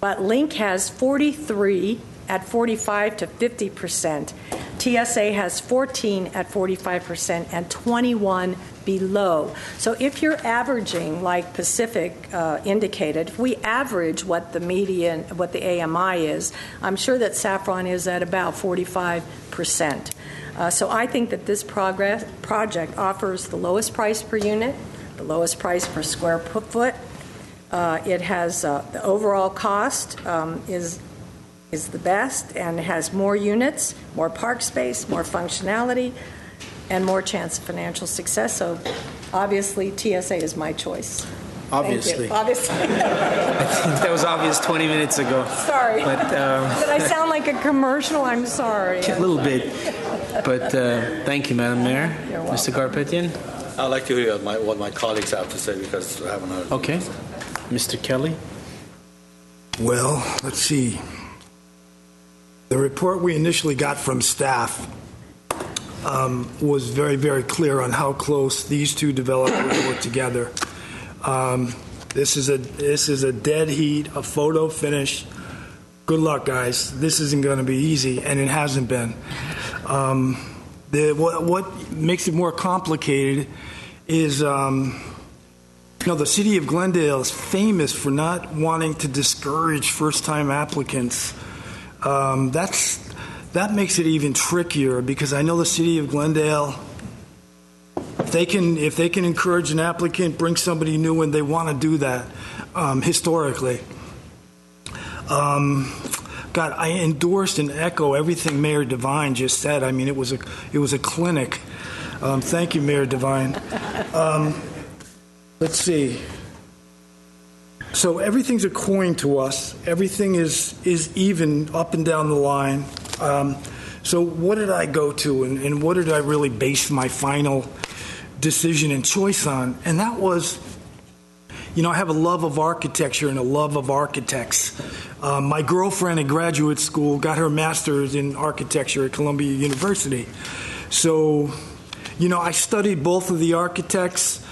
but Link has 43 at 45 to 50%. TSA has 14 at 45% and 21 below. So if you're averaging, like Pacific indicated, if we average what the median, what the AMI is, I'm sure that Saffron is at about 45%. So I think that this project offers the lowest price per unit, the lowest price per square foot. It has the overall cost is the best, and it has more units, more park space, more functionality, and more chance of financial success. So obviously TSA is my choice. Obviously. Obviously. I think that was obvious 20 minutes ago. Sorry. But, did I sound like a commercial? I'm sorry. A little bit. But thank you, Madam Mayor. Mr. Garpetian? I'd like to hear what my colleagues have to say because I haven't heard. Okay. Mr. Kelly? Well, let's see. The report we initially got from staff was very, very clear on how close these two developers were together. This is a dead heat, a photo finish. Good luck, guys. This isn't going to be easy, and it hasn't been. What makes it more complicated is, the city of Glendale is famous for not wanting to discourage first-time applicants. That makes it even trickier because I know the city of Glendale, if they can encourage an applicant, bring somebody new in, they want to do that historically. God, I endorsed and echo everything Mayor Devine just said. I mean, it was a clinic. Thank you, Mayor Devine. Let's see. So everything's a coin to us. Everything is even up and down the line. So what did I go to, and what did I really base my final decision and choice on? And that was, I have a love of architecture and a love of architects. My girlfriend in graduate school got her master's in architecture at Columbia University. So, I studied both of the architects,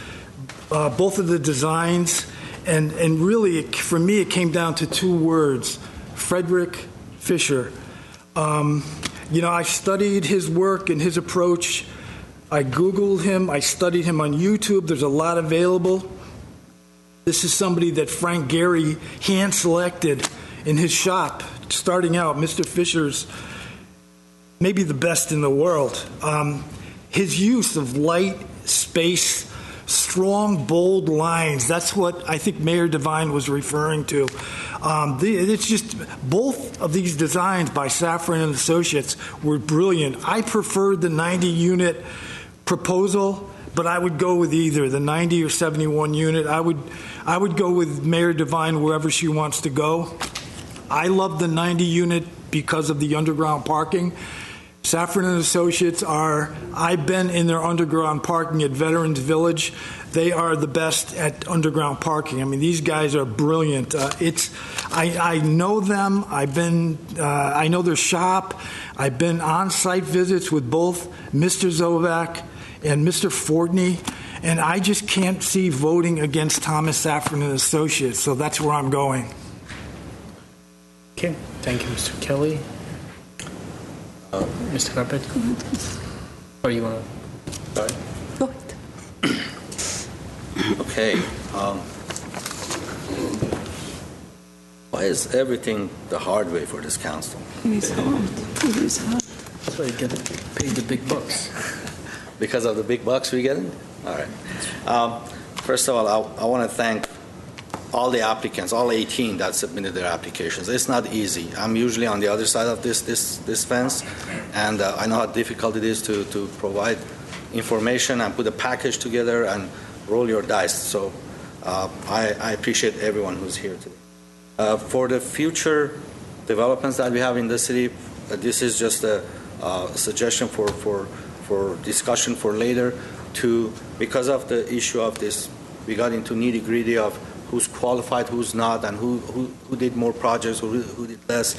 both of the designs, and really, for me, it came down to two words: Frederick Fisher. I studied his work and his approach. I Googled him. I studied him on YouTube. There's a lot available. This is somebody that Frank Gehry hand-selected in his shop, starting out. Mr. Fisher's maybe the best in the world. His use of light, space, strong, bold lines, that's what I think Mayor Devine was referring to. It's just, both of these designs by Safran and Associates were brilliant. I preferred the 90-unit proposal, but I would go with either the 90 or 71 unit. I would go with Mayor Devine wherever she wants to go. I love the 90 unit because of the underground parking. Safran and Associates I've been in their underground parking at Veterans Village. They are the best at underground parking. I mean, these guys are brilliant. I know them. I know their shop. I've been on site visits with both Mr. Zovac and Mr. Fortney, and I just can't see voting against Thomas Safran and Associates. So that's where I'm going. Okay, thank you, Mr. Kelly. Mr. Carpet? Or you want to? Sorry? Go ahead. Okay. Why is everything the hard way for this council? It's hard. It's hard. That's why you get paid the big bucks. Because of the big bucks we're getting? All right. First of all, I want to thank all the applicants, all 18 that submitted their applications. It's not easy. I'm usually on the other side of this fence, and I know how difficult it is to provide information and put a package together and roll your dice. So I appreciate everyone who's here today. For the future developments that we have in the city, this is just a suggestion for discussion for later. Because of the issue of this, we got into nitty-gritty of who's qualified, who's not, and who did more projects, who did less.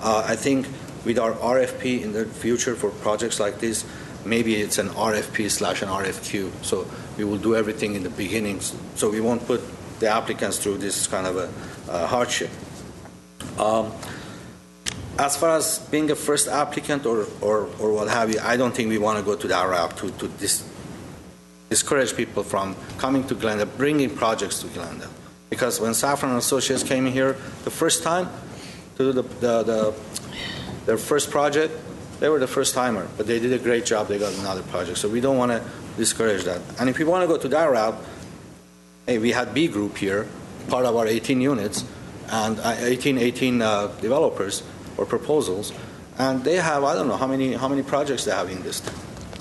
I think with our RFP in the future for projects like this, maybe it's an RFP/an RFQ. So we will do everything in the beginning, so we won't put the applicants through this kind of a hardship. As far as being a first applicant or what have you, I don't think we want to go to that route to discourage people from coming to Glendale, bringing projects to Glendale. Because when Safran and Associates came in here the first time to do their first project, they were the first timer, but they did a great job. They got another project, so we don't want to discourage that. And if we want to go to that route, hey, we had B Group here, part of our 18 units, and 18 developers or proposals, and they have, I don't know how many projects they have in this town.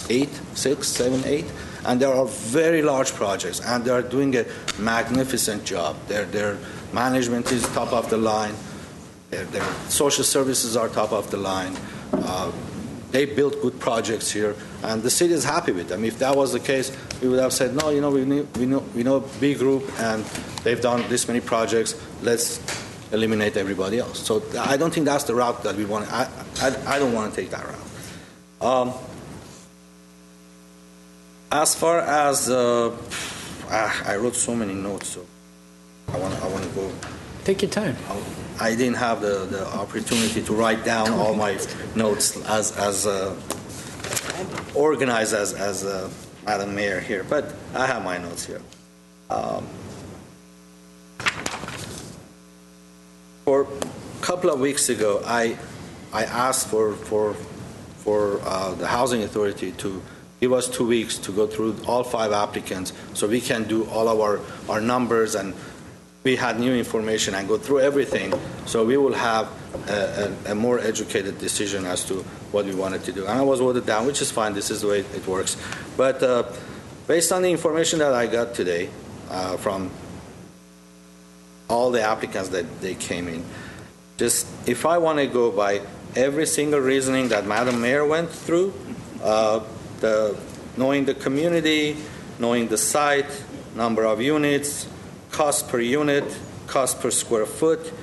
8, 6, 7, 8, and there are very large projects, and they are doing a magnificent job. Their management is top of the line. Their social services are top of the line. They built good projects here, and the city is happy with them. If that was the case, we would have said, no, we know B Group, and they've done this many projects. Let's eliminate everybody else. So I don't think that's the route that we want. I don't want to take that route. As far as I wrote so many notes, so I want to go. Take your time. I didn't have the opportunity to write down all my notes as organized as Madam Mayor here, but I have my notes here. For a couple of weeks ago, I asked for the Housing Authority to give us 2 weeks to go through all 5 applicants so we can do all of our numbers, and we had new information and go through everything, so we will have a more educated decision as to what we wanted to do. And I was voted down, which is fine. This is the way it works. But based on the information that I got today from all the applicants that they came in, just if I want to go by every single reasoning that Madam Mayor went through, knowing the community, knowing the site, number of units, cost per unit, cost per square foot,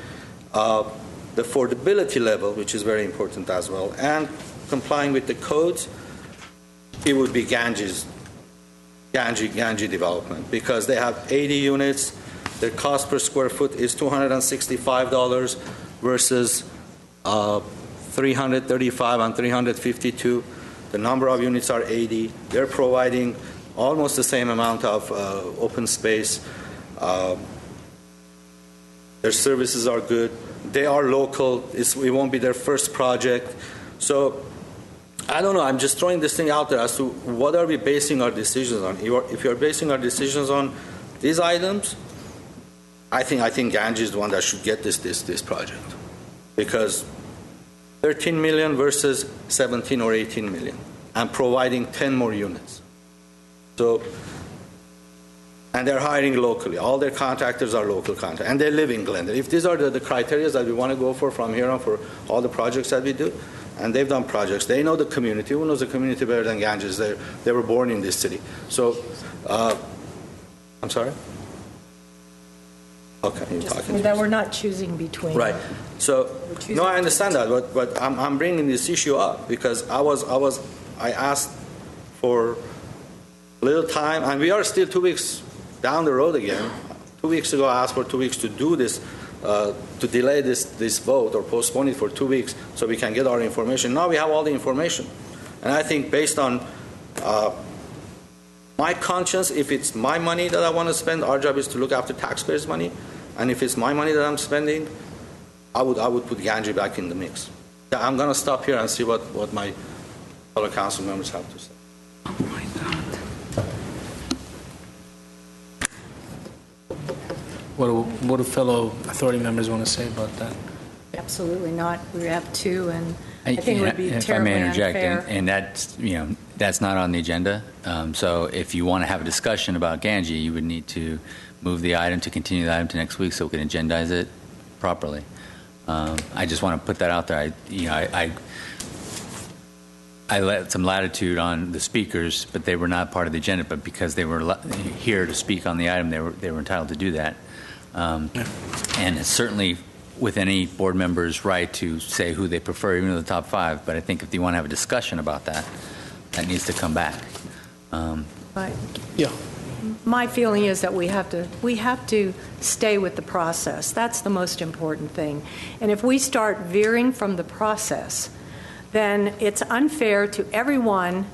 the affordability level, which is very important as well, and complying with the codes, it would be Ganji development, because they have 80 units. Their cost per square foot is $265 versus $335 and $352. The number of units are 80. They're providing almost the same amount of open space. Their services are good. They are local. It won't be their first project. So I don't know. I'm just throwing this thing out there as to what are we basing our decisions on. If you're basing our decisions on these items, I think Ganji is the one that should get this project, because 13 million versus 17 or 18 million, and providing 10 more units. So, and they're hiring locally. All their contractors are local contractors, and they live in Glendale. If these are the criteria that we want to go for from here on for all the projects that we do, and they've done projects, they know the community. Who knows the community better than Ganges? They were born in this city. So, I'm sorry? Okay, you're talking. That we're not choosing between. Right. So, no, I understand that, but I'm bringing this issue up because I asked for a little time, and we are still 2 weeks down the road again. 2 weeks ago, I asked for 2 weeks to do this, to delay this vote or postpone it for 2 weeks so we can get our information. Now we have all the information, and I think based on my conscience, if it's my money that I want to spend, our job is to look after taxpayers' money. And if it's my money that I'm spending, I would put Ganji back in the mix. Yeah, I'm going to stop here and see what my fellow council members have to say. Oh my God. What do fellow authority members want to say about that? Absolutely not. We have 2, and I think it would be if I may terribly interject, unfair. and that's not on the agenda. So if you want to have a discussion about Ganji, you would need to move the item to continue the item to next week so we can agendize it properly. I just want to put that out there. I let some latitude on the speakers, but they were not part of the agenda. But because they were here to speak on the item, they were entitled to do that. And it's certainly with any board member's right to say who they prefer, even to the top 5. But I think if you want to have a discussion about that, that needs to come back. Yeah. My feeling is that we have to stay with the process. That's the most important thing. And if we start veering from the process, then it's unfair to everyone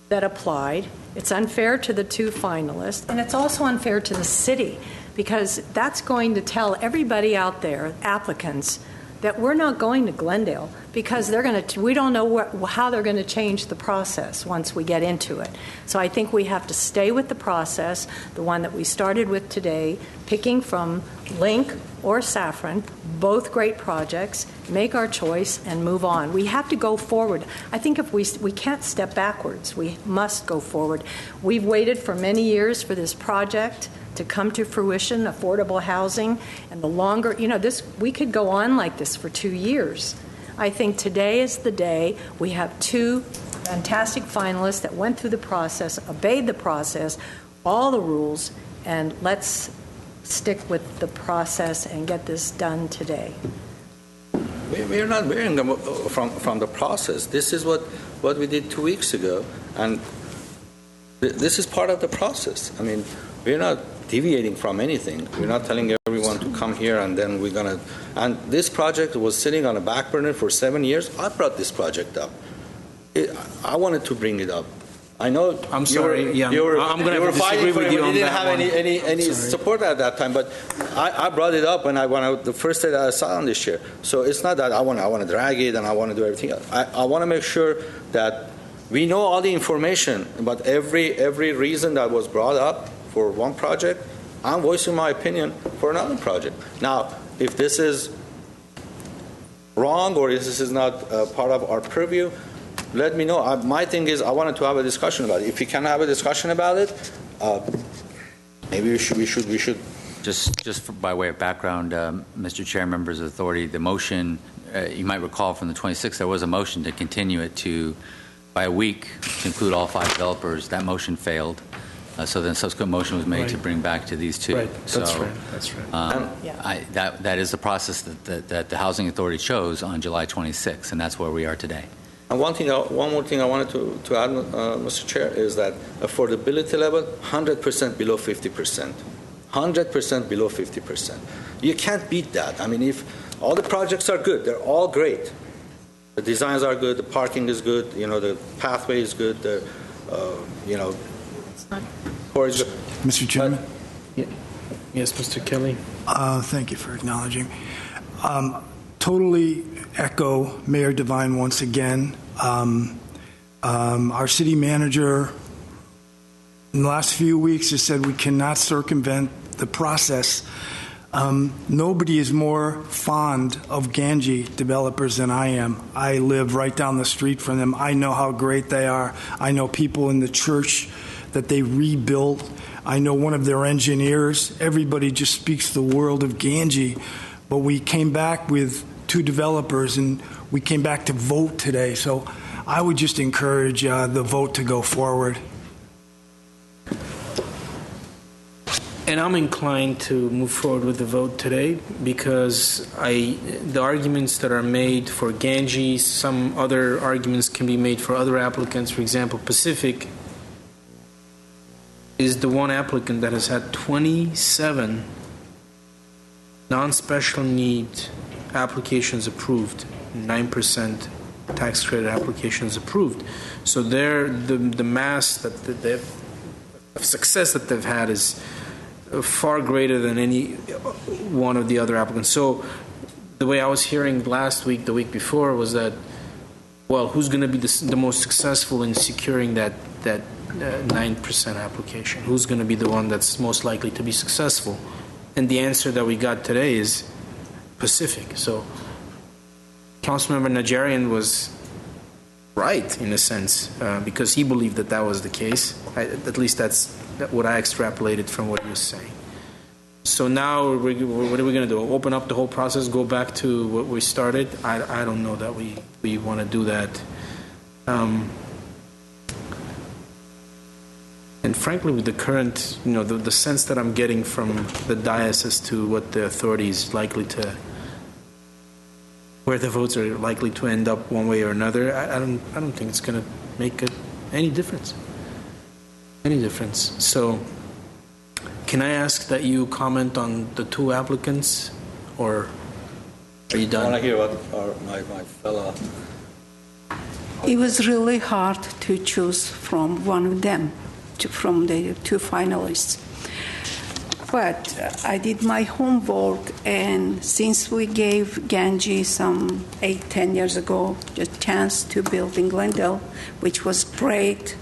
that applied. It's unfair to the 2 finalists, and it's also unfair to the city, because that's going to tell everybody out there, applicants, that we're not going to Glendale because we don't know how they're going to change the process once we get into it. So I think we have to stay with the process, the one that we started with today, picking from Link or Saffron, both great projects, make our choice and move on. We have to go forward. I think if we can't step backwards, we must go forward. We've waited for many years for this project to come to fruition, affordable housing, and the longer, we could go on like this for 2 years. I think today is the day. We have 2 fantastic finalists that went through the process, obeyed the process, all the rules, and let's stick with the process and get this done today? We're not veering from the process. This is what we did 2 weeks ago, and this is part of the process. I mean, we're not deviating from anything. We're not telling everyone to come here and then we're going to... And this project was sitting on a back burner for 7 years. I brought this project up. I wanted to bring it up. I know I'm sorry. You were fighting for it. You didn't have any support at that time, but I brought it up when the first day that I sat on this chair. So it's not that I want to drag it and I want to do everything else. I want to make sure that we know all the information about every reason that was brought up for one project. I'm voicing my opinion for another project. Now, if this is wrong or if this is not part of our purview, let me know. My thing is I wanted to have a discussion about it. If we can have a discussion about it, maybe we should. Just by way of background, Mr. Chair, members of the authority, the motion, you might recall from the 26th, there was a motion to continue it by a week to include all 5 developers. That motion failed. So then subsequent motion was made to bring back to these 2. Right, that's right. That is the process that the Housing Authority chose on July 26th, and that's where we are today. And one more thing I wanted to add, Mr. Chair, is that affordability level, 100% below 50%. 100% below 50%. You can't beat that. I mean, if all the projects are good, they're all great. The designs are good, the parking is good, the pathway is good, core is good. Mr. Chairman? Yes, Mr. Kelly. Thank you for acknowledging. Totally echo Mayor Devine once again. Our city manager in the last few weeks has said we cannot circumvent the process. Nobody is more fond of Ganji developers than I am. I live right down the street from them. I know how great they are. I know people in the church that they rebuilt. I know one of their engineers. Everybody just speaks the world of Ganji. But we came back with 2 developers, and we came back to vote today. So I would just encourage the vote to go forward. And I'm inclined to move forward with the vote today because the arguments that are made for Ganji, some other arguments can be made for other applicants. For example, Pacific is the one applicant that has had 27 non-special need applications approved, 9% tax credit applications approved. So the mass that they've of success that they've had is far greater than any one of the other applicants. So the way I was hearing last week, the week before, was that, well, who's going to be the most successful in securing that 9% application? Who's going to be the one that's most likely to be successful? And the answer that we got today is Pacific. So Councilmember Najarian was right in a sense because he believed that was the case. At least that's what I extrapolated from what he was saying. So now what are we going to do? Open up the whole process, go back to what we started? I don't know that we want to do that. And frankly, with the current, the sense that I'm getting from the dais as to what the authority is likely to, where the votes are likely to end up one way or another, I don't think it's going to make any difference. Any difference. So, can I ask that you comment on the 2 applicants, or are you done? I want to hear what my fellow. It was really hard to choose from one of them, from the 2 finalists. But I did my homework, and since we gave Ganji some 8-10 years ago a chance to build in Glendale, which was great,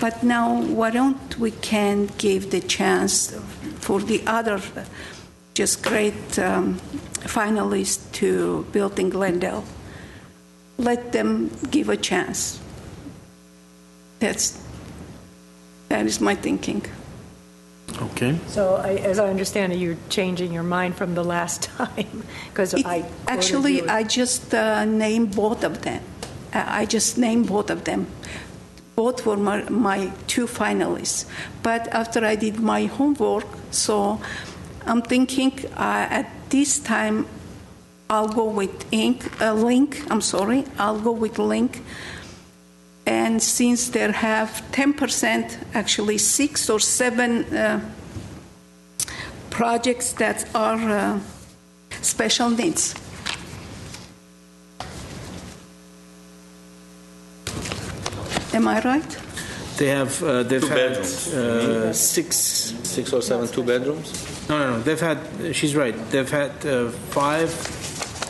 but now why don't we can give the chance for the other just great finalists to build in Glendale? Let them give a chance. That is my thinking. Okay. So, as I understand it, you're changing your mind from the last time because I just named both of them. Both were my 2 finalists. But after I did my homework, so I'm thinking at this time I'll go with Link. I'll go with Link. And since they have 10%, actually 6 or 7 projects that are special needs. Am I right? They've Two had bedrooms. 6 or 7 2 bedrooms. No. They've had. She's right. They've had 5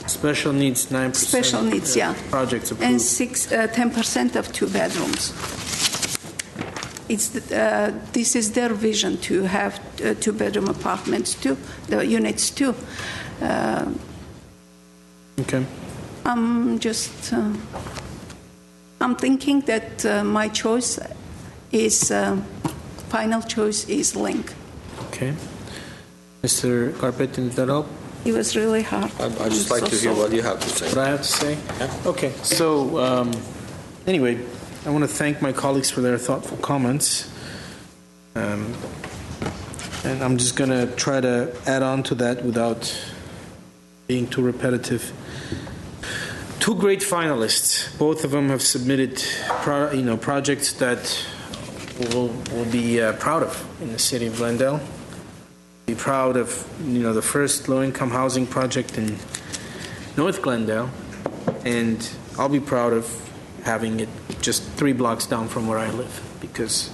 special needs, 9% Special needs, yeah. projects approved. And 10% of 2 bedrooms. This is their vision to have 2-bedroom apartments too, the units too. Okay. I'm thinking that my choice is final choice is Link. Okay. Mr. Carpet, did that help? It was really hard. I'd just like to hear what you have to say. What I have to say? Yeah. Okay. So, anyway, I want to thank my colleagues for their thoughtful comments. And I'm just going to try to add on to that without being too repetitive. 2 great finalists. Both of them have submitted projects that we'll be proud of in the city of Glendale. Be proud of the first low-income housing project in North Glendale, and I'll be proud of having it just 3 blocks down from where I live, because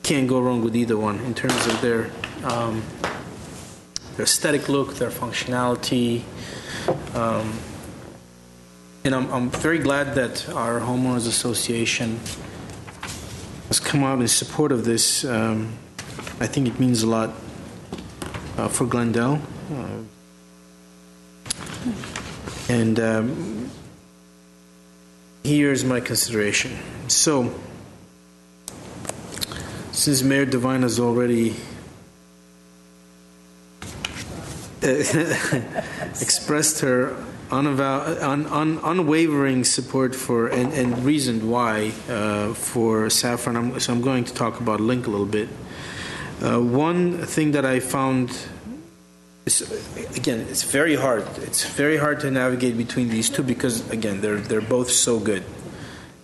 can't go wrong with either one in terms of their aesthetic look, their functionality. And I'm very glad that our homeowners association has come out in support of this. I think it means a lot for Glendale. And here's my consideration. So, since Mayor Devine has already expressed her unwavering support for and reasoned why for Saffron, so I'm going to talk about Link a little bit. One thing that I found is, again, it's very hard. It's very hard to navigate between these two because, again, they're both so good,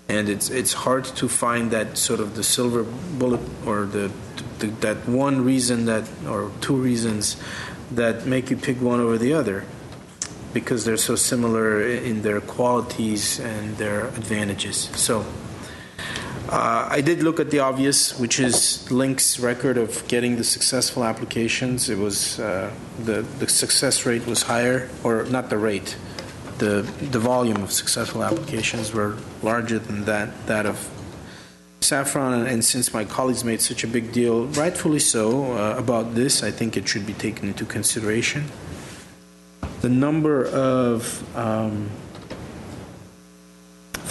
and it's hard to find that sort of the silver bullet or that one reason or 2 reasons that make you pick one over the other, because they're so similar in their qualities and their advantages. So I did look at the obvious, which is Link's record of getting the successful applications. It was the success rate was higher, or not the rate, the volume of successful applications were larger than that of Saffron. And since my colleagues made such a big deal, rightfully so, about this, I think it should be taken into consideration. The number of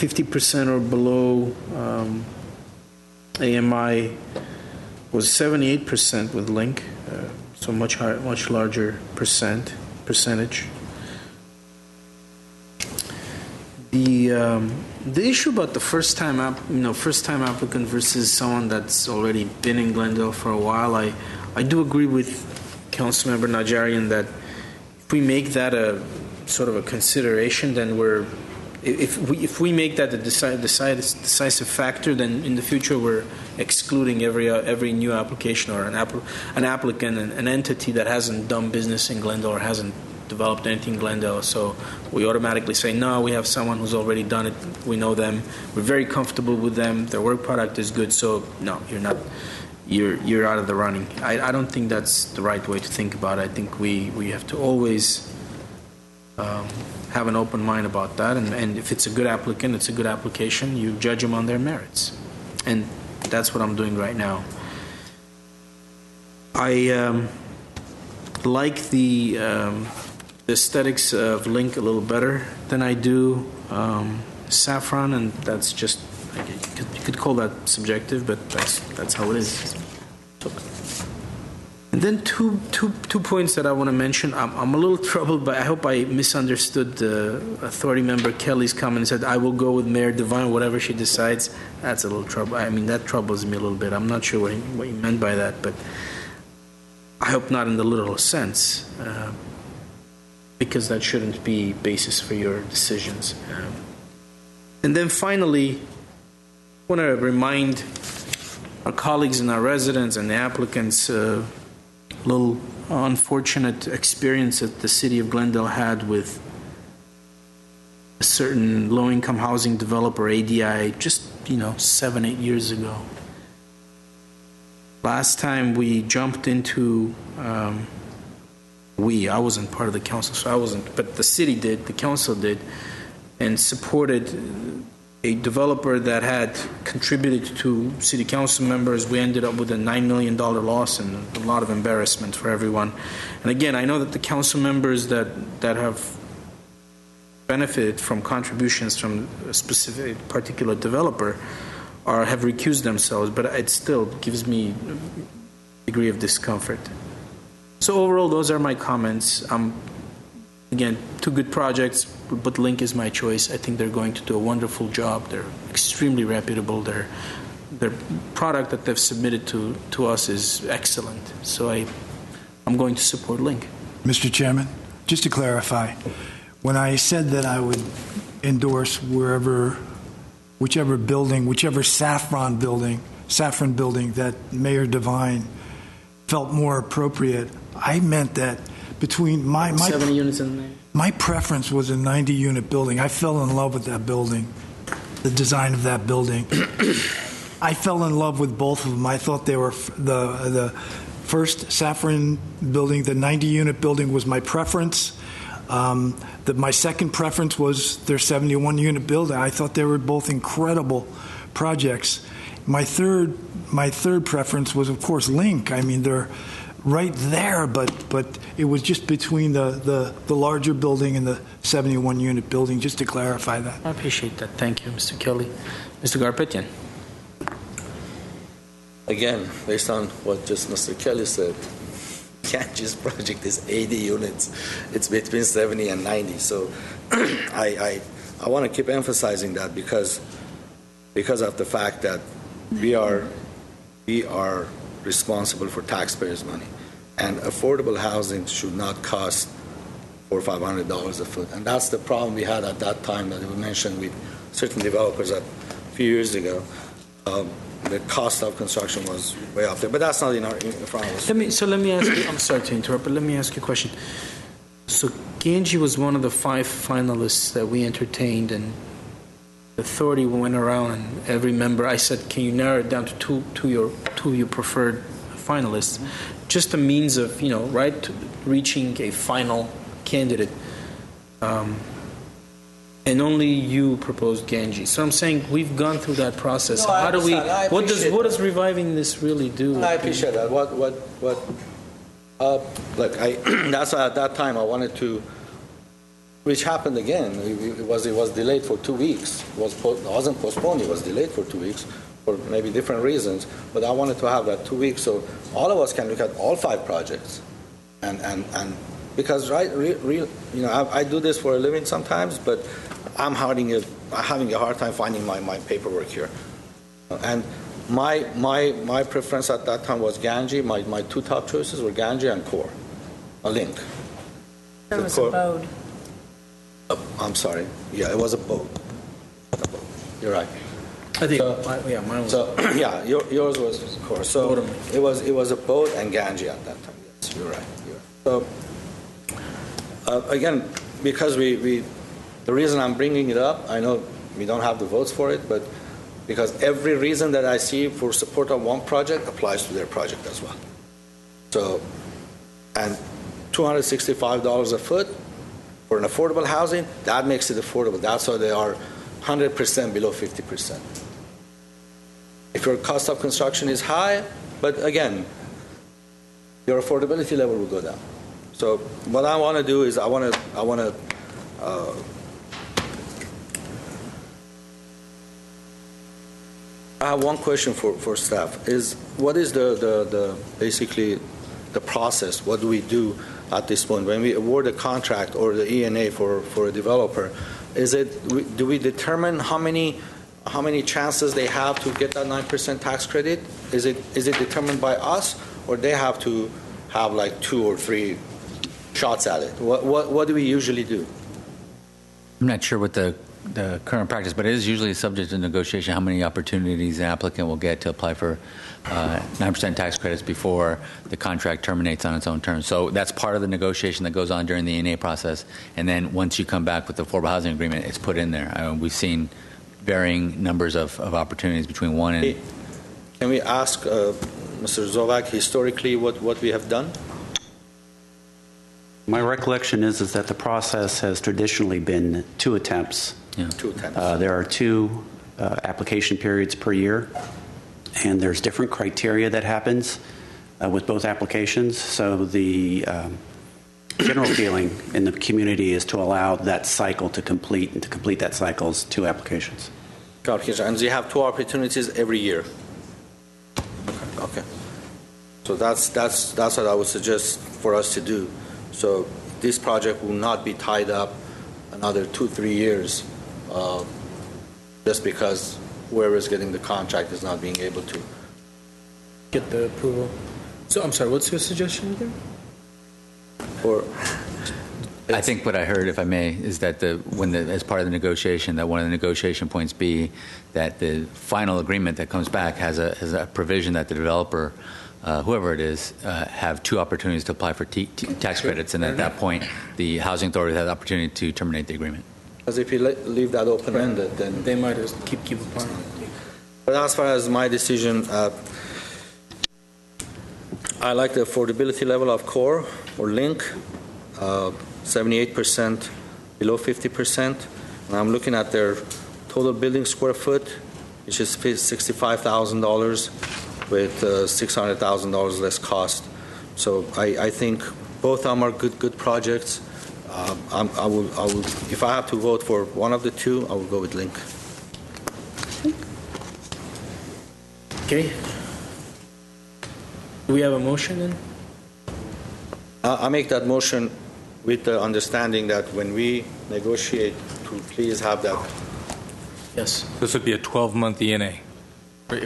50% or below AMI was 78% with Link, so much higher, much larger percentage. The issue about the first time applicant versus someone that's already been in Glendale for a while, I do agree with Councilmember Najarian that if we make that a sort of a consideration, then if we make that a decisive factor, then in the future we're excluding every new application or an applicant, an entity that hasn't done business in Glendale or hasn't developed anything in Glendale. So we automatically say, no, we have someone who's already done it. We know them. We're very comfortable with them. Their work product is good. So no, you're not. You're out of the running. I don't think that's the right way to think about it. I think we have to always have an open mind about that. And if it's a good applicant, it's a good application. You judge them on their merits. And that's what I'm doing right now. I like the aesthetics of Link a little better than I do Saffron, and that's just, you could call that subjective, but that's how it is. And then two points that I want to mention. I'm a little troubled, but I hope I misunderstood the authority member Kelly's comment. He said, I will go with Mayor Devine, whatever she decides. That's a little trouble. I mean, that troubles me a little bit. I'm not sure what he meant by that, but I hope not in the literal sense, because that shouldn't be basis for your decisions. And then finally, I want to remind our colleagues and our residents and the applicants a little unfortunate experience that the city of Glendale had with a certain low-income housing developer, ADI, just 7-8 years ago. Last time we jumped into, I wasn't part of the council, so I wasn't, but the city did, the council did, and supported a developer that had contributed to city council members. We ended up with a $9 million loss and a lot of embarrassment for everyone. And again, I know that the council members that have benefited from contributions from a specific particular developer have recused themselves, but it still gives me a degree of discomfort. So overall, those are my comments. Again, two good projects, but Link is my choice. I think they're going to do a wonderful job. They're extremely reputable. Their product that they've submitted to us is excellent. So I'm going to support Link. Mr. Chairman, just to clarify, when I said that I would endorse whichever building, whichever saffron building that Mayor Devine felt more appropriate, I meant that between my 70 units in there. My preference was a 90-unit building. I fell in love with that building, the design of that building. I fell in love with both of them. I thought they were the first saffron building, the 90-unit building was my preference. My second preference was their 71-unit building. I thought they were both incredible projects. My third preference was, of course, Link. I mean, they're right there, but it was just between the larger building and the 71-unit building, just to clarify that. I appreciate that. Thank you, Mr. Kelly. Mr. Garpetian. Again, based on what just Mr. Kelly said, Ganges project is 80 units. It's between 70 and 90. So I want to keep emphasizing that because of the fact that we are responsible for taxpayers' money, and affordable housing should not cost $400 or $500 a foot. And that's the problem we had at that time that we mentioned with certain developers a few years ago. The cost of construction was way up there, but that's not in front of us. Let me ask you, I'm sorry to interrupt, but let me ask you a question. So Ganges was one of the 5 finalists that we entertained, and the authority went around and every member, I said, can you narrow it down to two of your preferred finalists? Just a means of, reaching a final candidate. And only you proposed Ganges. So I'm saying we've gone through that process. No, How do we? What does that. Reviving this really do? I appreciate that. Look, that's why at that time I wanted to, which happened again. It was delayed for 2 weeks. It wasn't postponed. It was delayed for 2 weeks for maybe different reasons. But I wanted to have that 2 weeks so all of us can look at all 5 projects, and because I do this for a living sometimes, but I'm having a hard time finding my paperwork here. And my preference at that time was Ganges. My 2 top choices were Ganges and Core, a Link. There was a boat. I'm sorry. Yeah, it was a boat. You're right. I think mine was. So yours was Core. So it was a boat and Ganges at that time. Yes, you're right. So again, because the reason I'm bringing it up, I know we don't have the votes for it, but because every reason that I see for support of one project applies to their project as well. So, and $265 a foot for an affordable housing, that makes it affordable. That's why they are 100% below 50%. If your cost of construction is high, but again, your affordability level will go down. So what I want to do is I want to I have one question for staff. Is what is the basically the process? What do we do at this point when we award a contract or the E&A for a developer? Do we determine how many chances they have to get that 9% tax credit? Is it determined by us, or they have to have like 2 or 3 shots at it. What do we usually do? I'm not sure what the current practice, but it is usually subject to negotiation how many opportunities an applicant will get to apply for 9% tax credits before the contract terminates on its own terms. So that's part of the negotiation that goes on during the E&A process. And then once you come back with the affordable housing agreement, it's put in there. We've seen varying numbers of opportunities between 1 and... Can we ask Mr. Zovak historically what we have done? My recollection is that the process has traditionally been 2 attempts. Yeah. 2 attempts. There are 2 application periods per year, and there's different criteria that happens with both applications. So the general feeling in the community is to allow that cycle to complete, and to complete that cycle is 2 applications. And you have 2 opportunities every year. Okay. So that's what I would suggest for us to do. So this project will not be tied up another 2-3 years just because whoever is getting the contract is not being able to get the approval. So I'm sorry, what's your suggestion again? I think what I heard, if I may, is that as part of the negotiation, that one of the negotiation points be that the final agreement that comes back has a provision that the developer, whoever it is, have 2 opportunities to apply for tax credits, and at that point, the housing authority has the opportunity to terminate the agreement. Because if you leave that open-ended, then they might just keep applying. But as far as my decision, I like the affordability level of core or link, 78%, below 50%. And I'm looking at their total building square foot, which is $65,000 with $600,000 less cost. So I think both of them are good projects. I will, if I have to vote for one of the 2, I will go with Link. Okay. Do we have a motion then? I make that motion with the understanding that when we negotiate, to please have that. Yes. This would be a 12-month ENA,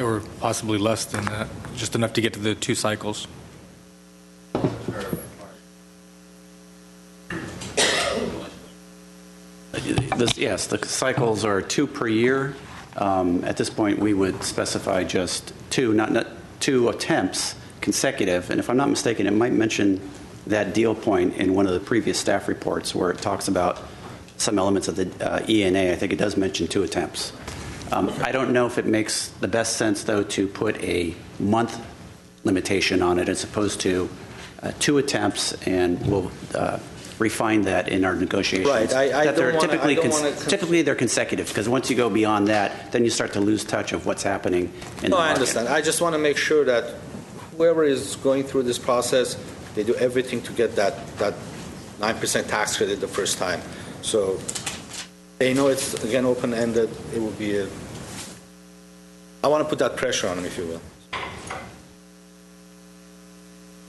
or possibly less than that, just enough to get to the 2 cycles. Yes, the cycles are 2 per year. At this point, we would specify just 2, not 2 attempts consecutive. And if I'm not mistaken, it might mention that deal point in one of the previous staff reports where it talks about some elements of the ENA. I think it does mention 2 attempts. I don't know if it makes the best sense, though, to put a month limitation on it as opposed to 2 attempts, and we'll refine that in our negotiations. Right. Typically they're consecutive, because once you go beyond that, then you start to lose touch of what's happening in the market. I understand. I just want to make sure that whoever is going through this process, they do everything to get that 9% tax credit the first time. So they know it's, again, open-ended. It will be I want to put that pressure on them, if you will.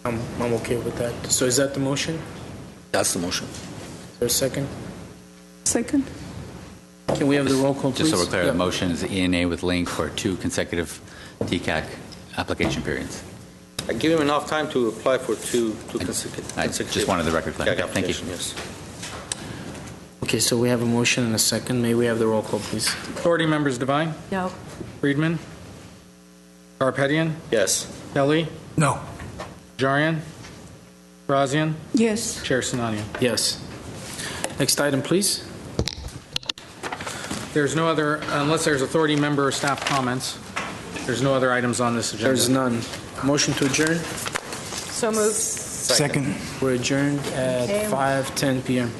I'm okay with that. So is that the motion? That's the motion. Is there a second? Second. Can we have the roll call, please? Just so we're clear, the motion is the ENA with Link for 2 consecutive TCAC application periods. I give him enough time to apply for two consecutive. I just wanted the record clear. Yeah, Thank you. Yes. Okay, so we have a motion and a second. May we have the roll call, please? Authority members Devine? No. Friedman? Garpetian? Yes. Kelly? No. Jarian? Razian? Yes. Chair Sinania? Yes. Next item, please. There's no other, unless there's authority member or staff comments, there's no other items on this agenda. There's none. Motion to adjourn? So moved. Second. We're adjourned at 5:10 p.m.